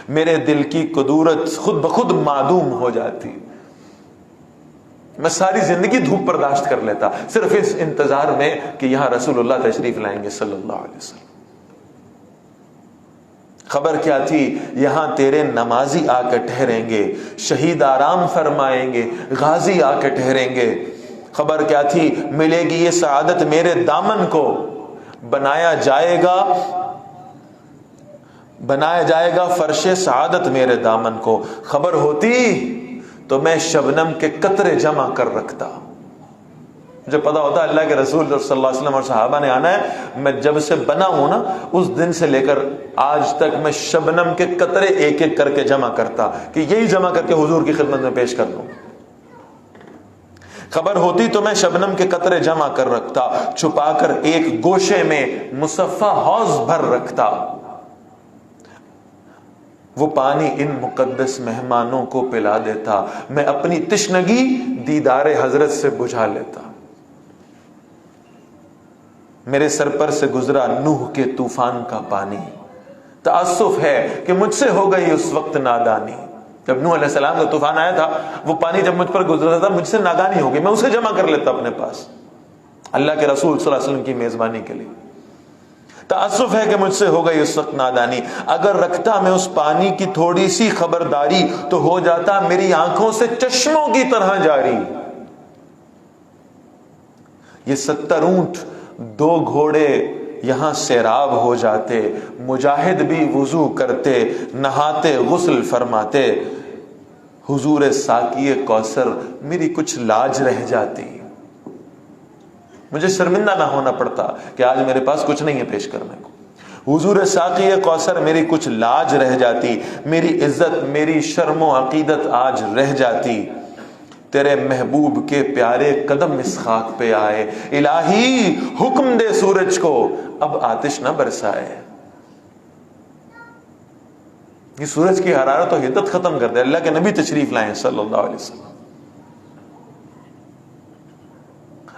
[SPEAKER 1] میرے دل کی قدورت خود بخود معدوم ہو جاتی، میں ساری زندگی دھوپ برداشت کر لیتا، صرف اس انتظار میں کہ یہاں رسول اللہ تشریف لائیں گے صلی اللہ علیہ وسلم۔ خبر کیا تھی؟ یہاں تیرے نمازی آ کے ٹھہریں گے، شہید آرام فرمائیں گے، غازی آ کے ٹھہریں گے۔ خبر کیا تھی؟ ملے گی یہ سعادت میرے دامن کو، بنایا جائے گا فرش سعادت میرے دامن کو۔ خبر ہوتی تو میں شبنم کے قطرے جمع کر رکھتا۔ مجھے پتا ہوتا اللہ کے رسول صلی اللہ علیہ وسلم اور صحابہ نے آنا ہے، میں جب سے بنا ہوں نا، اس دن سے لے کر آج تک میں شبنم کے قطرے ایک ایک کر کے جمع کرتا کہ یہی جمع کر کے حضور کی خدمت میں پیش کر دوں۔ خبر ہوتی تو میں شبنم کے قطرے جمع کر رکھتا، چھپا کر ایک گوشے میں مصفا حوض بھر رکھتا، وہ پانی ان مقدس مہمانوں کو پلا دیتا، میں اپنی تشنگی دیدار حضرت سے بجھا لیتا۔ میرے سر پر سے گزرا نوح کے طوفان کا پانی، تأسف ہے کہ مجھ سے ہو گئی اس وقت نادانی۔ جب نوح علیہ السلام کا طوفان آیا تھا، وہ پانی جب مجھ پر گزرا تھا، مجھ سے نادانی ہو گئی، میں اسے جمع کر لیتا اپنے پاس اللہ کے رسول صلی اللہ علیہ وسلم کی میزبانی کے لیے۔ تأسف ہے کہ مجھ سے ہو گئی اس وقت نادانی، اگر رکھتا میں اس پانی کی تھوڑی سی خبرداری تو ہو جاتا میری آنکھوں سے چشموں کی طرح جاری۔ یہ 70 اونٹ 2 گھوڑے یہاں سیراب ہو جاتے، مجاہد بھی وضو کرتے، نہاتے غسل فرماتے، حضور ساقی کوثر میری کچھ لاج رہ جاتی، مجھے شرمندہ نہ ہونا پڑتا کہ آج میرے پاس کچھ نہیں ہے پیش کرنے کو۔ حضور ساقی کوثر میری کچھ لاج رہ جاتی، میری عزت میری شرم و عقیدت آج رہ جاتی، تیرے محبوب کے پیارے قدم اس خاک پہ آئے، الہی حکم دے سورج کو اب آتش نہ برسائے۔ یہ سورج کی حرارت و حدت ختم کر دے، اللہ کے نبی تشریف لائیں صلی اللہ علیہ وسلم۔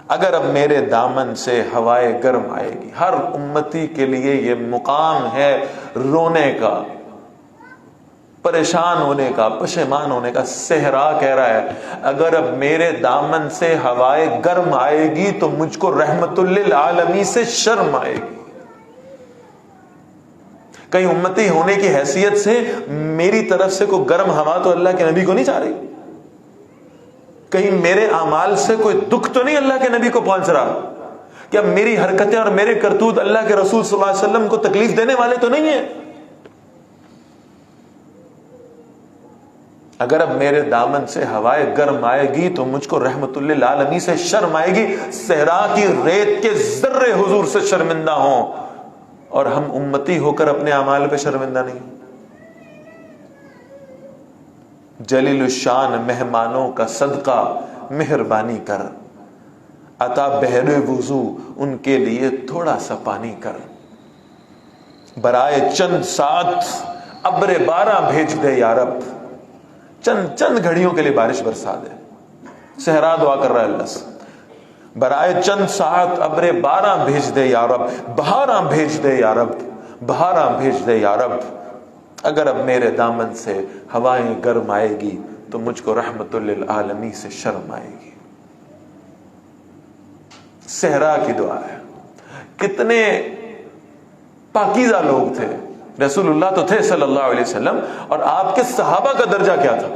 [SPEAKER 1] اگر اب میرے دامن سے ہوائے گرم آئے گی، ہر امتی کے لیے یہ مقام ہے رونے کا، پریشان ہونے کا، پشیمان ہونے کا۔ صحرا کہہ رہا ہے اگر اب میرے دامن سے ہوائے گرم آئے گی تو مجھ کو رحمت للعالمین سے شرم آئے گی۔ کہیں امتی ہونے کی حیثیت سے میری طرف سے کوئی گرم ہوا تو اللہ کے نبی کو نہیں چاہ رہی؟ کہیں میرے اعمال سے کوئی دکھ تو نہیں اللہ کے نبی کو پہنچ رہا؟ کیا میری حرکتیں اور میرے کرتوت اللہ کے رسول صلی اللہ علیہ وسلم کو تکلیف دینے والے تو نہیں ہیں؟ اگر اب میرے دامن سے ہوائے گرم آئے گی تو مجھ کو رحمت للعالمین سے شرم آئے گی، صحرا کی ریت کے ذرے حضور سے شرمندہ ہوں، اور ہم امتی ہو کر اپنے اعمال پہ شرمندہ نہیں۔ جلیل الشان مہمانوں کا صدقہ مہربانی کر، عطا بہر وضو ان کے لیے تھوڑا سا پانی کر، برائے چند ساتھ ابر بارہ بھیج دے یا رب، چند گھڑیوں کے لیے بارش برسا دے۔ صحرا دعا کر رہا ہے اللہ سے، برائے چند ساعت ابر بارہ بھیج دے یا رب، بہاراں بھیج دے یا رب، بہاراں بھیج دے یا رب۔ اگر اب میرے دامن سے ہوائیں گرم آئے گی تو مجھ کو رحمت للعالمین سے شرم آئے گی۔ صحرا کی دعا ہے۔ کتنے پاکیزہ لوگ تھے، رسول اللہ تو تھے صلی اللہ علیہ وسلم، اور آپ کے صحابہ کا درجہ کیا تھا؟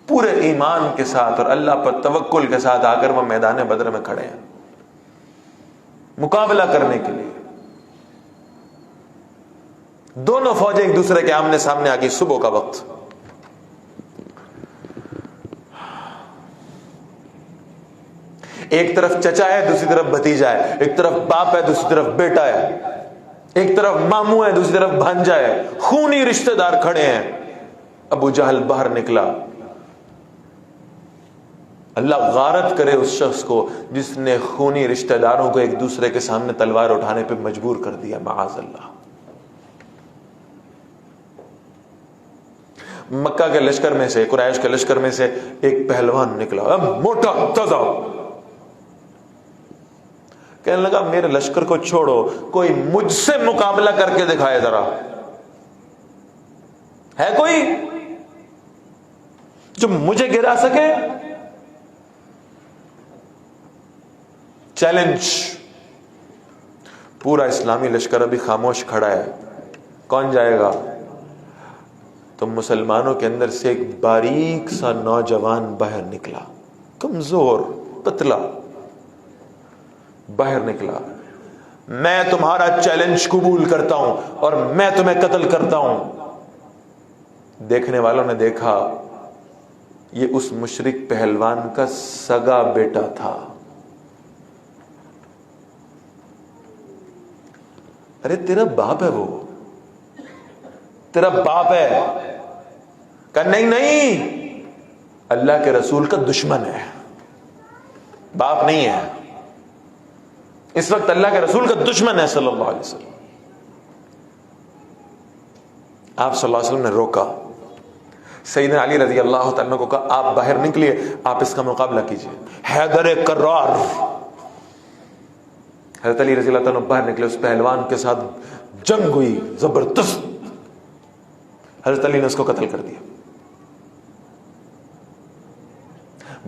[SPEAKER 1] پورے ایمان کے ساتھ اور اللہ پر توکل کے ساتھ آ کر وہ میدان بدر میں کھڑے ہیں مقابلہ کرنے کے لیے۔ دونوں فوجیں ایک دوسرے کے آمنے سامنے آ گئی صبح کا وقت۔ ایک طرف چچا ہے، دوسری طرف بھتیجا ہے، ایک طرف باپ ہے، دوسری طرف بیٹا ہے، ایک طرف ماموں ہے، دوسری طرف بھانجا ہے، خونی رشتہ دار کھڑے ہیں۔ ابو جہل باہر نکلا، اللہ غارت کرے اس شخص کو جس نے خونی رشتہ داروں کو ایک دوسرے کے سامنے تلوار اٹھانے پہ مجبور کر دیا، معاذ اللہ۔ مکہ کے لشکر میں سے، قریش کے لشکر میں سے ایک پہلوان نکلا، موٹا تازہ، کہنے لگا میرے لشکر کو چھوڑو، کوئی مجھ سے مقابلہ کر کے دکھائے ذرا، ہے کوئی جو مجھے گرا سکے؟ چیلنج۔ پورا اسلامی لشکر ابھی خاموش کھڑا ہے، کون جائے گا؟ تو مسلمانوں کے اندر سے ایک باریک سا نوجوان باہر نکلا، کمزور پتلا باہر نکلا، میں تمہارا چیلنج قبول کرتا ہوں اور میں تمہیں قتل کرتا ہوں۔ دیکھنے والوں نے دیکھا یہ اس مشرک پہلوان کا سگا بیٹا تھا۔ ارے تیرا باپ ہے، وہ تیرا باپ ہے۔ کہا نہیں نہیں، اللہ کے رسول کا دشمن ہے، باپ نہیں ہے، اس وقت اللہ کے رسول کا دشمن ہے صلی اللہ علیہ وسلم۔ آپ صلی اللہ علیہ وسلم نے روکا، سیدنا علی رضی اللہ تعالیٰ کو کہا آپ باہر نکلیے، آپ اس کا مقابلہ کیجئے۔ حیدر کرار، حضرت علی رضی اللہ تعالیٰ باہر نکلے، اس پہلوان کے ساتھ جنگ ہوئی زبردست، حضرت علی نے اس کو قتل کر دیا۔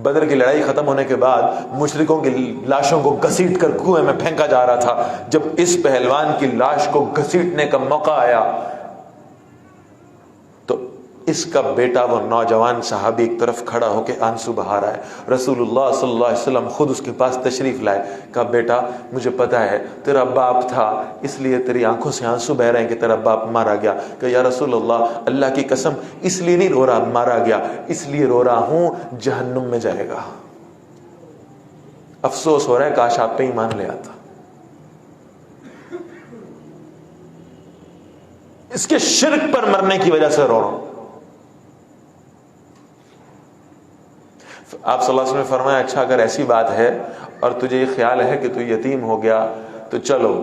[SPEAKER 1] بدر کی لڑائی ختم ہونے کے بعد مشرکوں کی لاشوں کو گھسیٹ کر کنویں میں پھینکا جا رہا تھا، جب اس پہلوان کی لاش کو گھسیٹنے کا موقع آیا تو اس کا بیٹا وہ نوجوان صحابی ایک طرف کھڑا ہو کے آنسو بہا رہا ہے۔ رسول اللہ صلی اللہ علیہ وسلم خود اس کے پاس تشریف لائے، کہا بیٹا مجھے پتا ہے تیرا باپ تھا، اس لیے تیری آنکھوں سے آنسو بہ رہے ہیں کہ تیرا باپ مارا گیا۔ کہ یا رسول اللہ، اللہ کی قسم اس لیے نہیں رو رہا مارا گیا، اس لیے رو رہا ہوں جہنم میں جائے گا، افسوس ہو رہا ہے کاش آپ پہ ایمان لے آتا۔ اس کے شرک پر مرنے کی وجہ سے رو رہا ہوں۔ آپ صلی اللہ علیہ وسلم نے فرمایا اچھا اگر ایسی بات ہے اور تجھے یہ خیال ہے کہ تو یتیم ہو گیا تو چلو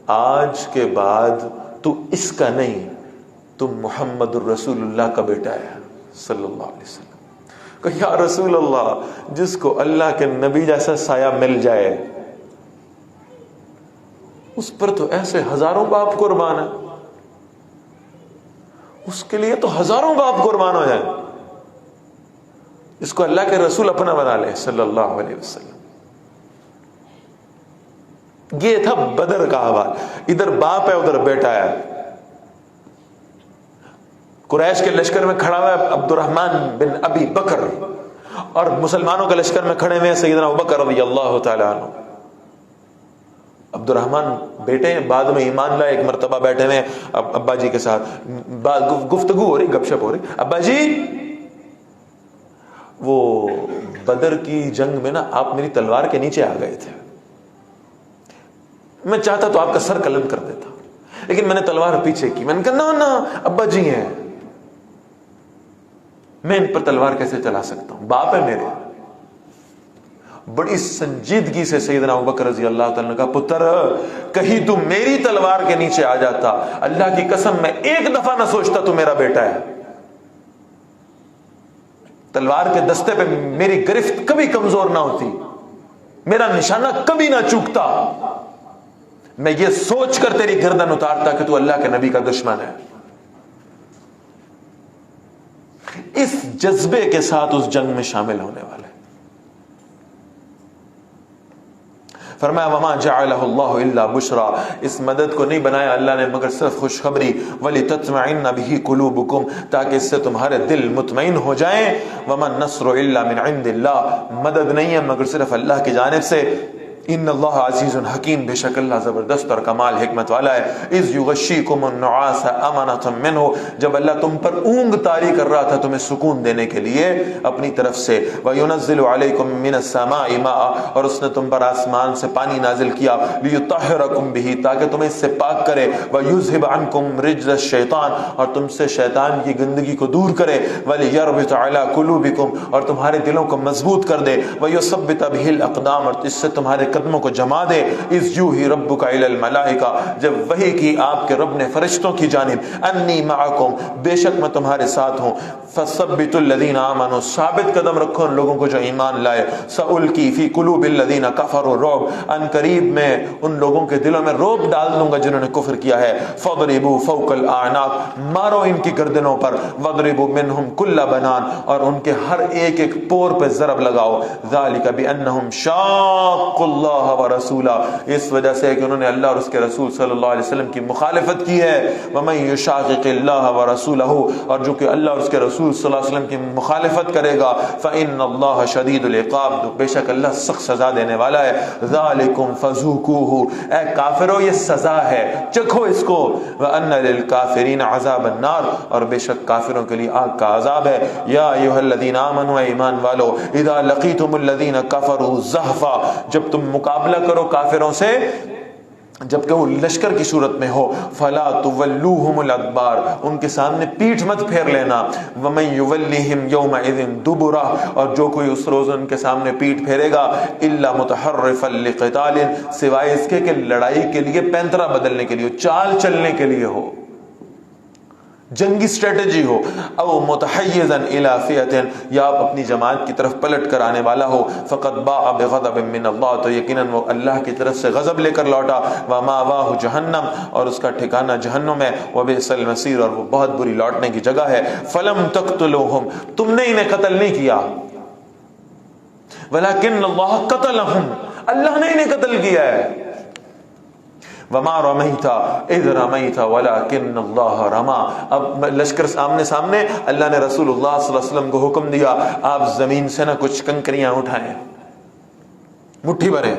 [SPEAKER 1] آج کے بعد تو اس کا نہیں، تو محمد الرسول اللہ کا بیٹا ہے صلی اللہ علیہ وسلم۔ کہ یا رسول اللہ، جس کو اللہ کے نبی جیسا سایہ مل جائے اس پر تو ایسے ہزاروں باپ قربان ہیں، اس کے لیے تو ہزاروں باپ قربان ہو جائیں، اس کو اللہ کے رسول اپنا بنا لے صلی اللہ علیہ وسلم۔ یہ تھا بدر کا حوال، ادھر باپ ہے ادھر بیٹا ہے۔ قریش کے لشکر میں کھڑا ہوا ہے عبد الرحمن بن ابی بکر، اور مسلمانوں کے لشکر میں کھڑے ہوئے ہیں سیدنا ابوبکر رضی اللہ تعالیٰ عنہ۔ عبد الرحمن بیٹے ہیں، بعد میں ایمان لائے، ایک مرتبہ بیٹھے ہوئے ابا جی کے ساتھ، گفتگو ہو رہی، گپ شپ ہو رہی، ابا جی وہ بدر کی جنگ میں نا آپ میری تلوار کے نیچے آ گئے تھے، میں چاہتا تو آپ کا سر قلم کر دیتا، لیکن میں نے تلوار پیچھے کی۔ میں نے کہا نا ابا جی ہیں، میں ان پر تلوار کیسے چلا سکتا ہوں، باپ ہے میرے۔ بڑی سنجیدگی سے سیدنا ابوبکر رضی اللہ تعالیٰ نے کہا پتر کہیں تو میری تلوار کے نیچے آ جاتا، اللہ کی قسم میں ایک دفعہ نہ سوچتا تو میرا بیٹا ہے، تلوار کے دستے پہ میری گرفت کبھی کمزور نہ ہوتی، میرا نشانہ کبھی نہ چوکتا، میں یہ سوچ کر تیری گردن اتارتا کہ تو اللہ کے نبی کا دشمن ہے۔ اس جذبے کے ساتھ اس جنگ میں شامل ہونے والے، فرمایا وما جعلہ اللہ الا بشرا، اس مدد کو نہیں بنایا اللہ نے مگر صرف خوشخبری، ولتطمئن بہ قلوبکم، تاکہ اس سے تمہارے دل مطمئن ہو جائیں، وما النصر الا من عند اللہ، مدد نہیں ہے مگر صرف اللہ کی جانب سے، ان اللہ عزیز حکیم، بے شک اللہ زبردست اور کمال حکمت والا ہے. اذ یغشیکم النعاس امنۃ منہ، جب اللہ تم پر اونگ طاری کر رہا تھا تمہیں سکون دینے کے لیے اپنی طرف سے. وینزل علیکم من السماء ماء، اور اس نے تم پر آسمان سے پانی نازل کیا. لیطہرکم بہ، تاکہ تمہیں اس سے پاک کرے. ویذھب عنکم رجز الشیطان، اور تم سے شیطان کی گندگی کو دور کرے. ولیربط علی قلوبکم، اور تمہارے دلوں کو مضبوط کر دے. ویثبت بہ الاقدام، اور اس سے تمہارے قدموں کو جما دے. اذ یوحی ربک الی الملائکہ، جب وحی کی آپ کے رب نے فرشتوں کی جانب. انی معکم، بے شک میں تمہارے ساتھ ہوں. فثبتوا الذین آمنوا، ثابت قدم رکھو ان لوگوں کو جو ایمان لائے. سألقی فی قلوب الذین کفروا الرعب، ان قریب میں ان لوگوں کے دلوں میں رعب ڈال دوں گا جنہوں نے کفر کیا ہے. فضربوا فوق الاعناق، مارو ان کی گردنوں پر. وضربوا منہم کل بنان، اور ان کے ہر ایک ایک پور پہ ضرب لگاؤ. ذالک بانہم شاقوا اللہ ورسولہ، اس وجہ سے کہ انہوں نے اللہ اور اس کے رسول صلی اللہ علیہ وسلم کی مخالفت کی ہے. ومن یشاقق اللہ ورسولہ، اور جو کہ اللہ اور اس کے رسول صلی اللہ علیہ وسلم کی مخالفت کرے گا. فإن اللہ شدید العقاب، بے شک اللہ سخت سزا دینے والا ہے. ذالکم فذوقوہ، اے کافرو یہ سزا ہے، چکھو اس کو. وأن للکافرین عذاب النار، اور بے شک کافروں کے لیے آگ کا عذاب ہے. یا ایھا الذین آمنوا، ایمان والو، اذا لقیتم الذین کفروا زحفا، جب تم مقابلہ کرو کافروں سے جبکہ وہ لشکر کی صورت میں ہو. فلا تولوہم الادبار، ان کے سامنے پیٹھ مت پھیر لینا. ومن یولیہم یومئذ دبرہ، اور جو کوئی اس روز ان کے سامنے پیٹھ پھیرے گا. الا متحرفا لقتال، سوائے اس کے کہ لڑائی کے لیے پینترا بدلنے کے لیے، چال چلنے کے لیے ہو، جنگی اسٹریٹجی ہو. او متحیزا الی فئۃ، یا آپ اپنی جماعت کی طرف پلٹ کر آنے والا ہو. فقد باء بغضب من اللہ، تو یقیناً وہ اللہ کی طرف سے غضب لے کر لوٹا. ومأواہ جہنم، اور اس کا ٹھکانہ جہنم ہے. وبئس المصیر، اور وہ بہت بری لوٹنے کی جگہ ہے. فلم تقتلوہم، تم نے انہیں قتل نہیں کیا. ولکن اللہ قتلہم، اللہ نے انہیں قتل کیا ہے. وما رمیت اذ رمیت ولکن اللہ رما، اب لشکر آمنے سامنے، اللہ نے رسول اللہ صلی اللہ علیہ وسلم کو حکم دیا آپ زمین سے نہ کچھ کنکریاں اٹھائیں، مٹھی بھریں.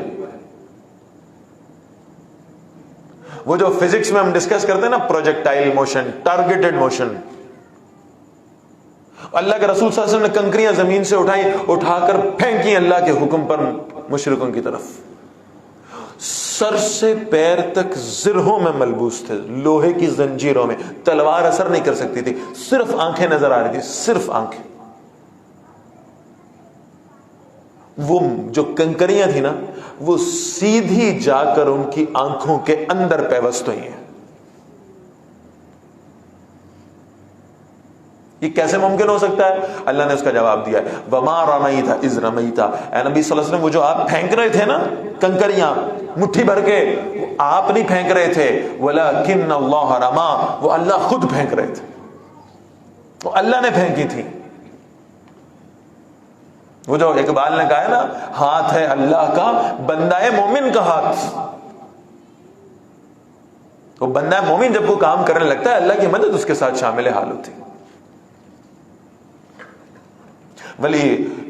[SPEAKER 1] وہ جو فزکس میں ہم ڈسکس کرتے ہیں نا، پروجیکٹائل موشن، ٹارگیٹڈ موشن، اللہ کے رسول صلی اللہ علیہ وسلم نے کنکریاں زمین سے اٹھائیں، اٹھا کر پھینکی اللہ کے حکم پر مشرکوں کی طرف. سر سے پیر تک زرہوں میں ملبوس تھے، لوہے کی زنجیروں میں. تلوار اثر نہیں کر سکتی تھی، صرف آنکھیں نظر آ رہی تھی، صرف آنکھیں. وہ جو کنکریاں تھی نا، وہ سیدھی جا کر ان کی آنکھوں کے اندر پیوست ہوئی ہیں. یہ کیسے ممکن ہو سکتا ہے؟ اللہ نے اس کا جواب دیا ہے. وما رمیت اذ رمیت، اے نبی صلی اللہ علیہ وسلم، وہ جو آپ پھینک رہے تھے نا کنکریاں مٹھی بھر کے، آپ نہیں پھینک رہے تھے. ولکن اللہ رما، وہ اللہ خود پھینک رہے تھے، وہ اللہ نے پھینکی تھی. وہ جو اقبال نے کہا ہے نا، ہاتھ ہے اللہ کا، بندہ ہے مومن کا ہاتھ. وہ بندہ مومن جب وہ کام کرنے لگتا ہے، اللہ کی مدد اس کے ساتھ شامل حال ہوتی ہے. ولی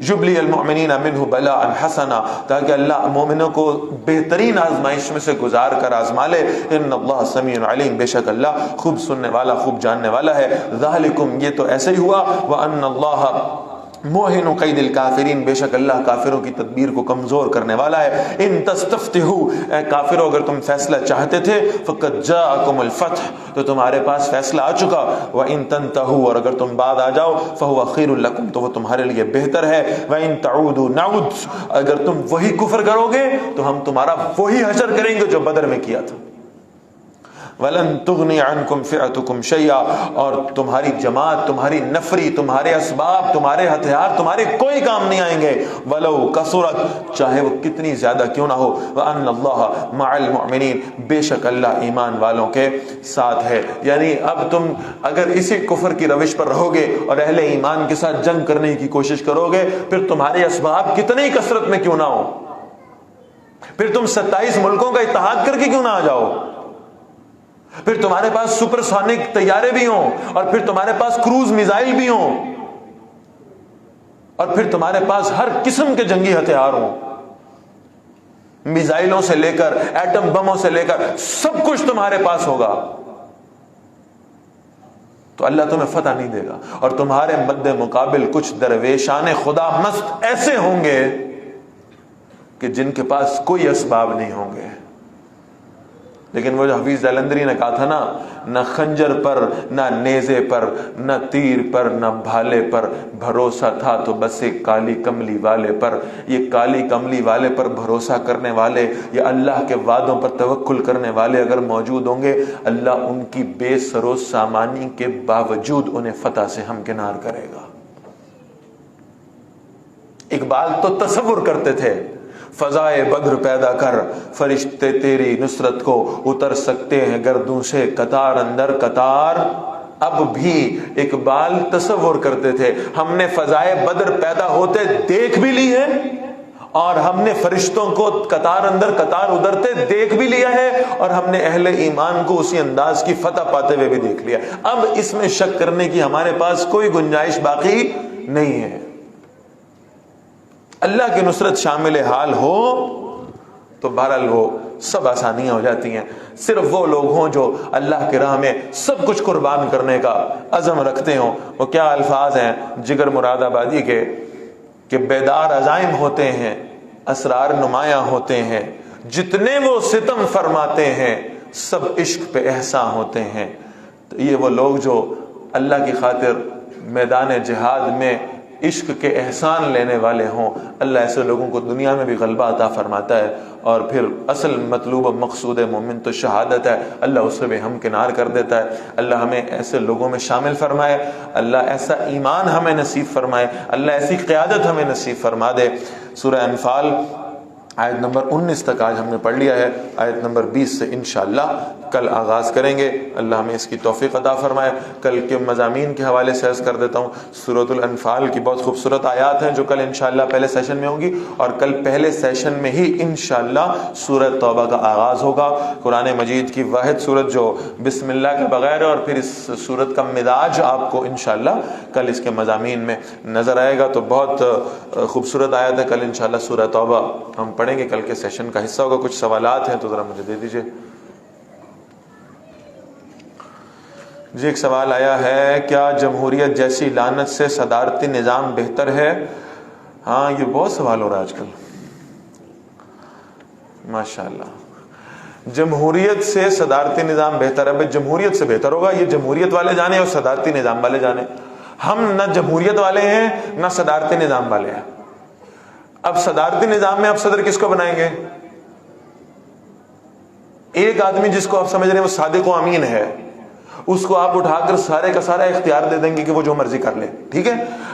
[SPEAKER 1] یبلی المؤمنین منہ بلاء حسنا، تاکہ اللہ مومنوں کو بہترین آزمائش میں سے گزار کر آزما لے. ان اللہ سمیع علیم، بے شک اللہ خوب سننے والا، خوب جاننے والا ہے. ذالکم، یہ تو ایسے ہی ہوا. وان اللہ موہن قید الکافرین، بے شک اللہ کافروں کی تدبیر کو کمزور کرنے والا ہے. ان تستفتحوا، اے کافروں اگر تم فیصلہ چاہتے تھے، فقد جاءکم الفتح، تو تمہارے پاس فیصلہ آ چکا. وان تنتہوا، اور اگر تم بعد آ جاؤ، فہو خیر لکم، تو وہ تمہارے لیے بہتر ہے. وان تعودوا نعود، اگر تم وہی کفر کرو گے تو ہم تمہارا وہی حشر کریں گے جو بدر میں کیا تھا. وَلَن تُغْنِيَ عَنْكُمْ فِئَتُكُمْ شَيْئًا، اور تمہاری جماعت، تمہاری نفری، تمہارے اسباب، تمہارے ہتھیار تمہارے کوئی کام نہیں آئیں گے. وَلَوْ كَثُرَتْ، چاہے وہ کتنی زیادہ کیوں نہ ہو. وَأَنَّ اللَّهَ مَعَ الْمُؤْمِنِينَ، بے شک اللہ ایمان والوں کے ساتھ ہے. یعنی اب تم اگر اسی کفر کی روش پر رہو گے اور اہل ایمان کے ساتھ جنگ کرنے کی کوشش کرو گے، پھر تمہارے اسباب کتنی کثرت میں کیوں نہ ہو، پھر تم 27 ملکوں کا اتحاد کر کے کیوں نہ آ جاؤ، پھر تمہارے پاس سپر سونک طیارے بھی ہوں، اور پھر تمہارے پاس کروز میزائل بھی ہوں، اور پھر تمہارے پاس ہر قسم کے جنگی ہتھیار ہوں، میزائلوں سے لے کر ایٹم بموں سے لے کر سب کچھ تمہارے پاس ہوگا، تو اللہ تمہیں فتح نہیں دے گا، اور تمہارے مد مقابل کچھ درویشان خدا مست ایسے ہوں گے کہ جن کے پاس کوئی اسباب نہیں ہوں گے۔ لیکن وہ جو حفیظ جلندری نے کہا تھا نا، نہ خنجر پر، نہ نیزے پر، نہ تیر پر، نہ بھالے پر بھروسہ تھا تو بس ایک کالی کملی والے پر۔ یہ کالی کملی والے پر بھروسہ کرنے والے، یہ اللہ کے وعدوں پر توکل کرنے والے اگر موجود ہوں گے، اللہ ان کی بے سر و سامانی کے باوجود انہیں فتح سے ہمکنار کرے گا۔ اقبال تو تصور کرتے تھے، فضائے بدر پیدا کر، فرشتے تیری نصرت کو اتر سکتے ہیں گردوں سے قطار اندر قطار۔ اب بھی اقبال تصور کرتے تھے، ہم نے فضائے بدر پیدا ہوتے دیکھ بھی لی ہے، اور ہم نے فرشتوں کو قطار اندر قطار ادھرتے دیکھ بھی لیا ہے، اور ہم نے اہل ایمان کو اسی انداز کی فتح پاتے ہوئے بھی دیکھ لیا۔ اب اس میں شک کرنے کی ہمارے پاس کوئی گنجائش باقی نہیں ہے۔ اللہ کی نصرت شامل حال ہو تو بہرحال وہ سب آسانیاں ہو جاتی ہیں۔ صرف وہ لوگ ہوں جو اللہ کی راہ میں سب کچھ قربان کرنے کا عزم رکھتے ہوں۔ وہ کیا الفاظ ہیں جگر مراد آبادی کے، کہ بیدار عزائم ہوتے ہیں، اسرار نمایاں ہوتے ہیں، جتنے وہ ستم فرماتے ہیں سب عشق پہ احساں ہوتے ہیں۔ تو یہ وہ لوگ جو اللہ کی خاطر میدان جہاد میں عشق کے احسان لینے والے ہوں، اللہ ایسے لوگوں کو دنیا میں بھی غلبہ عطا فرماتا ہے، اور پھر اصل مطلوب و مقصود مومن تو شہادت ہے، اللہ اس سے بھی ہمکنار کر دیتا ہے۔ اللہ ہمیں ایسے لوگوں میں شامل فرمائے، اللہ ایسا ایمان ہمیں نصیب فرمائے، اللہ ایسی قیادت ہمیں نصیب فرما دے۔ سورہ انفال آیت نمبر 19 تک آج ہم نے پڑھ لیا ہے، آیت نمبر 20 سے انشاءاللہ کل آغاز کریں گے۔ اللہ ہمیں اس کی توفیق عطا فرمائے۔ کل کے مضامین کے حوالے سے عرض کر دیتا ہوں، سورۃ الانفال کی بہت خوبصورت آیات ہیں جو کل انشاءاللہ پہلے سیشن میں ہوں گی، اور کل پہلے سیشن میں ہی انشاءاللہ سورہ توبہ کا آغاز ہوگا۔ قرآن مجید کی واحد سورت جو بسم اللہ کے بغیر ہے، اور پھر اس سورت کا مزاج آپ کو انشاءاللہ کل اس کے مضامین میں نظر آئے گا۔ تو بہت خوبصورت آیت ہے، کل انشاءاللہ سورہ توبہ ہم پڑھیں گے، کل کے سیشن کا حصہ ہوگا۔ کچھ سوالات ہیں تو ذرا مجھے دے دیجئے۔ جی ایک سوال آیا ہے، کیا جمہوریت جیسی لعنت سے صدارتی نظام بہتر ہے؟ ہاں یہ بہت سوال ہو رہا ہے آج کل، ماشاءاللہ۔ جمہوریت سے صدارتی نظام بہتر ہے؟ بھائی جمہوریت سے بہتر ہوگا، یہ جمہوریت والے جانے اور صدارتی نظام والے جانے۔ ہم نہ جمہوریت والے ہیں نہ صدارتی نظام والے ہیں۔ اب صدارتی نظام میں آپ صدر کس کو بنائیں گے؟ ایک آدمی جس کو آپ سمجھ رہے ہیں وہ صادق و امین ہے، اس کو آپ اٹھا کر سارے کا سارا اختیار دے دیں گے کہ وہ جو مرضی کر لے، ٹھیک ہے؟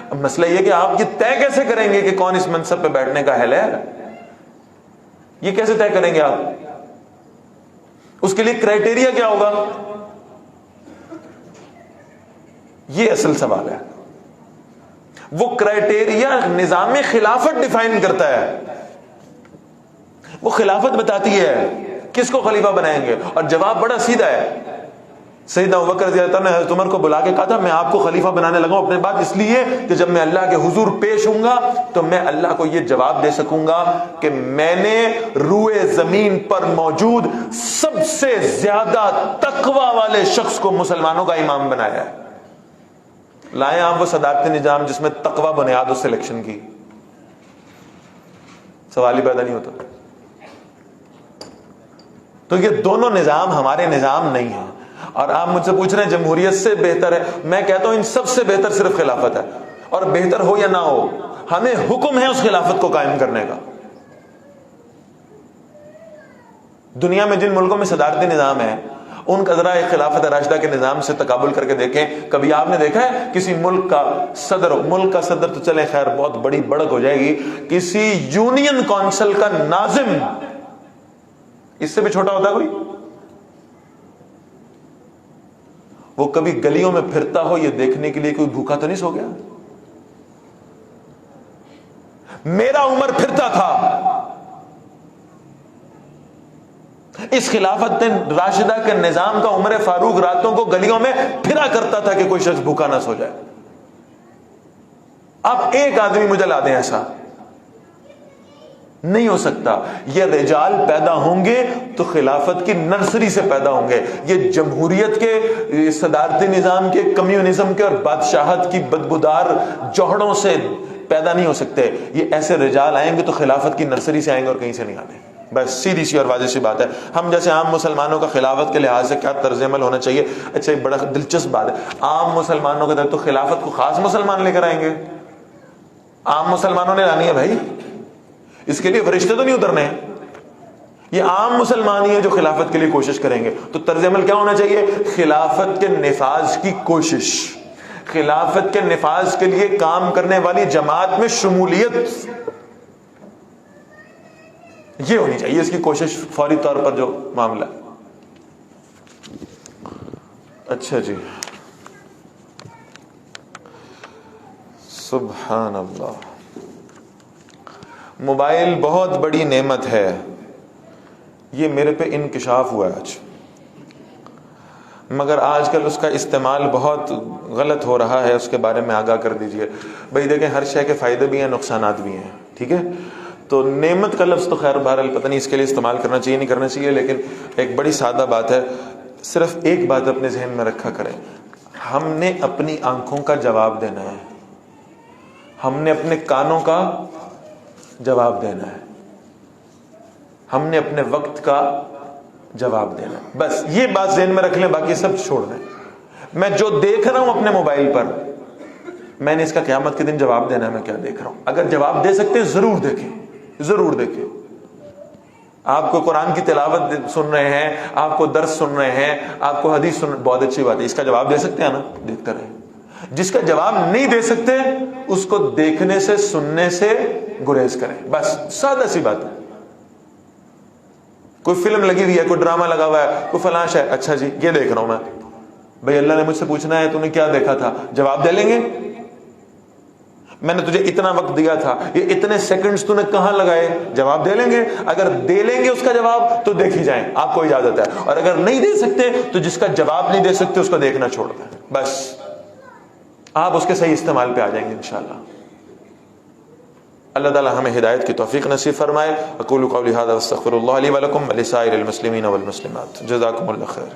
[SPEAKER 1] اب مسئلہ یہ کہ آپ یہ طے کیسے کریں گے کہ کون اس منصب پہ بیٹھنے کا اہل ہے؟ یہ کیسے طے کریں گے آپ؟ اس کے لیے کرائٹیریا کیا ہوگا؟ یہ اصل سوال ہے۔ وہ کرائٹیریا نظام خلافت ڈیفائن کرتا ہے، وہ خلافت بتاتی ہے کس کو خلیفہ بنائیں گے، اور جواب بڑا سیدھا ہے۔ سیدنا ابوبکر رضی اللہ عنہ نے حضرت عمر کو بلا کے کہا تھا، میں آپ کو خلیفہ بنانے لگا ہوں اپنے بعد اس لیے کہ جب میں اللہ کے حضور پیش ہوں گا تو میں اللہ کو یہ جواب دے سکوں گا کہ میں نے روئے زمین پر موجود سب سے زیادہ تقوی والے شخص کو مسلمانوں کا امام بنایا ہے۔ لائیں آپ وہ صدارتی نظام جس میں تقوی بنیاد ہو سلیکشن کی، سوال ہی پیدا نہیں ہوتا۔ تو یہ دونوں نظام ہمارے نظام نہیں ہیں، اور آپ مجھ سے پوچھ رہے ہیں جمہوریت سے بہتر ہے، میں کہتا ہوں ان سب سے بہتر صرف خلافت ہے، اور بہتر ہو یا نہ ہو ہمیں حکم ہے اس خلافت کو قائم کرنے کا۔ دنیا میں جن ملکوں میں صدارتی نظام ہے ان کا ذرا ایک خلافت راشدہ کے نظام سے تقابل کر کے دیکھیں۔ کبھی آپ نے دیکھا ہے کسی ملک کا صدر تو چلے خیر بہت بڑی بڑک ہو جائے گی، کسی یونین کونسل کا ناظم اس سے بھی چھوٹا ہوتا ہے کوئی؟ وہ کبھی گلیوں میں پھرتا ہو یہ دیکھنے کے لیے کوئی بھوکا تو نہیں سو گیا؟ میرا عمر پھرتا تھا، اس خلافت راشدہ کے نظام کا عمر فاروق راتوں کو گلیوں میں پھرا کرتا تھا کہ کوئی شخص بھوکا نہ سو جائے۔ آپ ایک آدمی مجھے لا دیں ایسا نہیں ہو سکتا. یہ رجال پیدا ہوں گے تو خلافت کی نرسری سے پیدا ہوں گے. یہ جمہوریت کے، صدارتی نظام کے، کمیونزم کے اور بادشاہت کی بدبودار جوہڑوں سے پیدا نہیں ہو سکتے. یہ ایسے رجال آئیں گے تو خلافت کی نرسری سے آئیں گے اور کہیں سے نہیں آنے. بس سیدھی سی اور واضح سی بات ہے. ہم جیسے عام مسلمانوں کا خلافت کے لحاظ سے کیا طرز عمل ہونا چاہیے؟ اچھا ایک بڑا دلچسپ بات ہے، عام مسلمانوں کے تو خلافت کو خاص مسلمان لے کر آئیں گے. عام مسلمانوں نے لانی ہے بھائی، اس کے لیے فرشتے تو نہیں اترنے ہیں. یہ عام مسلمان ہی ہیں جو خلافت کے لیے کوشش کریں گے. تو طرز عمل کیا ہونا چاہیے؟ خلافت کے نفاذ کی کوشش، خلافت کے نفاذ کے لیے کام کرنے والی جماعت میں شمولیت، یہ ہونی چاہیے اس کی کوشش فوری طور پر جو معاملہ. اچھا جی، سبحان اللہ. موبائل بہت بڑی نعمت ہے، یہ میرے پہ انکشاف ہوا ہے آج، مگر آج کل اس کا استعمال بہت غلط ہو رہا ہے. اس کے بارے میں آگاہ کر دیجئے. بھئی دیکھیں، ہر شے کے فائدے بھی ہیں، نقصانات بھی ہیں، ٹھیک ہے؟ تو نعمت کا لفظ تو خیر بہرحال پتہ نہیں اس کے لیے استعمال کرنا چاہیے نہیں کرنا چاہیے، لیکن ایک بڑی سادہ بات ہے. صرف ایک بات اپنے ذہن میں رکھا کریں، ہم نے اپنی آنکھوں کا جواب دینا ہے، ہم نے اپنے کانوں کا جواب دینا ہے، ہم نے اپنے وقت کا جواب دینا ہے. بس یہ بات ذہن میں رکھ لیں، باقی سب چھوڑ دیں. میں جو دیکھ رہا ہوں اپنے موبائل پر، میں نے اس کا قیامت کے دن جواب دینا ہے. میں کیا دیکھ رہا ہوں؟ اگر جواب دے سکتے ضرور دیکھیں، ضرور دیکھیں. آپ کو قرآن کی تلاوت سن رہے ہیں، آپ کو درس سن رہے ہیں، آپ کو حدیث سن، بہت اچھی بات ہے. اس کا جواب دے سکتے ہیں نا؟ دیکھتے رہیں. جس کا جواب نہیں دے سکتے اس کو دیکھنے سے، سننے سے گریز کریں. بس سادہ سی بات ہے. کوئی فلم لگی ہوئی ہے، کوئی ڈرامہ لگا ہوا ہے، کوئی فلاں ہے، اچھا جی یہ دیکھ رہا ہوں میں. بھئی اللہ نے مجھ سے پوچھنا ہے تو نے کیا دیکھا تھا؟ جواب دے لیں گے. میں نے تجھے اتنا وقت دیا تھا، یہ اتنے سیکنڈز تو نے کہاں لگائے؟ جواب دے لیں گے. اگر دے لیں گے اس کا جواب تو دیکھی جائیں، آپ کو اجازت ہے. اور اگر نہیں دے سکتے تو جس کا جواب نہیں دے سکتے اس کو دیکھنا چھوڑ دیں. بس آپ اس کے صحیح استعمال پہ آ جائیں گے انشاءاللہ. اللہ تعالی ہمیں ہدایت کی توفیق نصیب فرمائے. اقول قولی ھذا واستغفر اللہ لی ولکم ولسائر المسلمین والمسلمات. جزاکم اللہ خیر.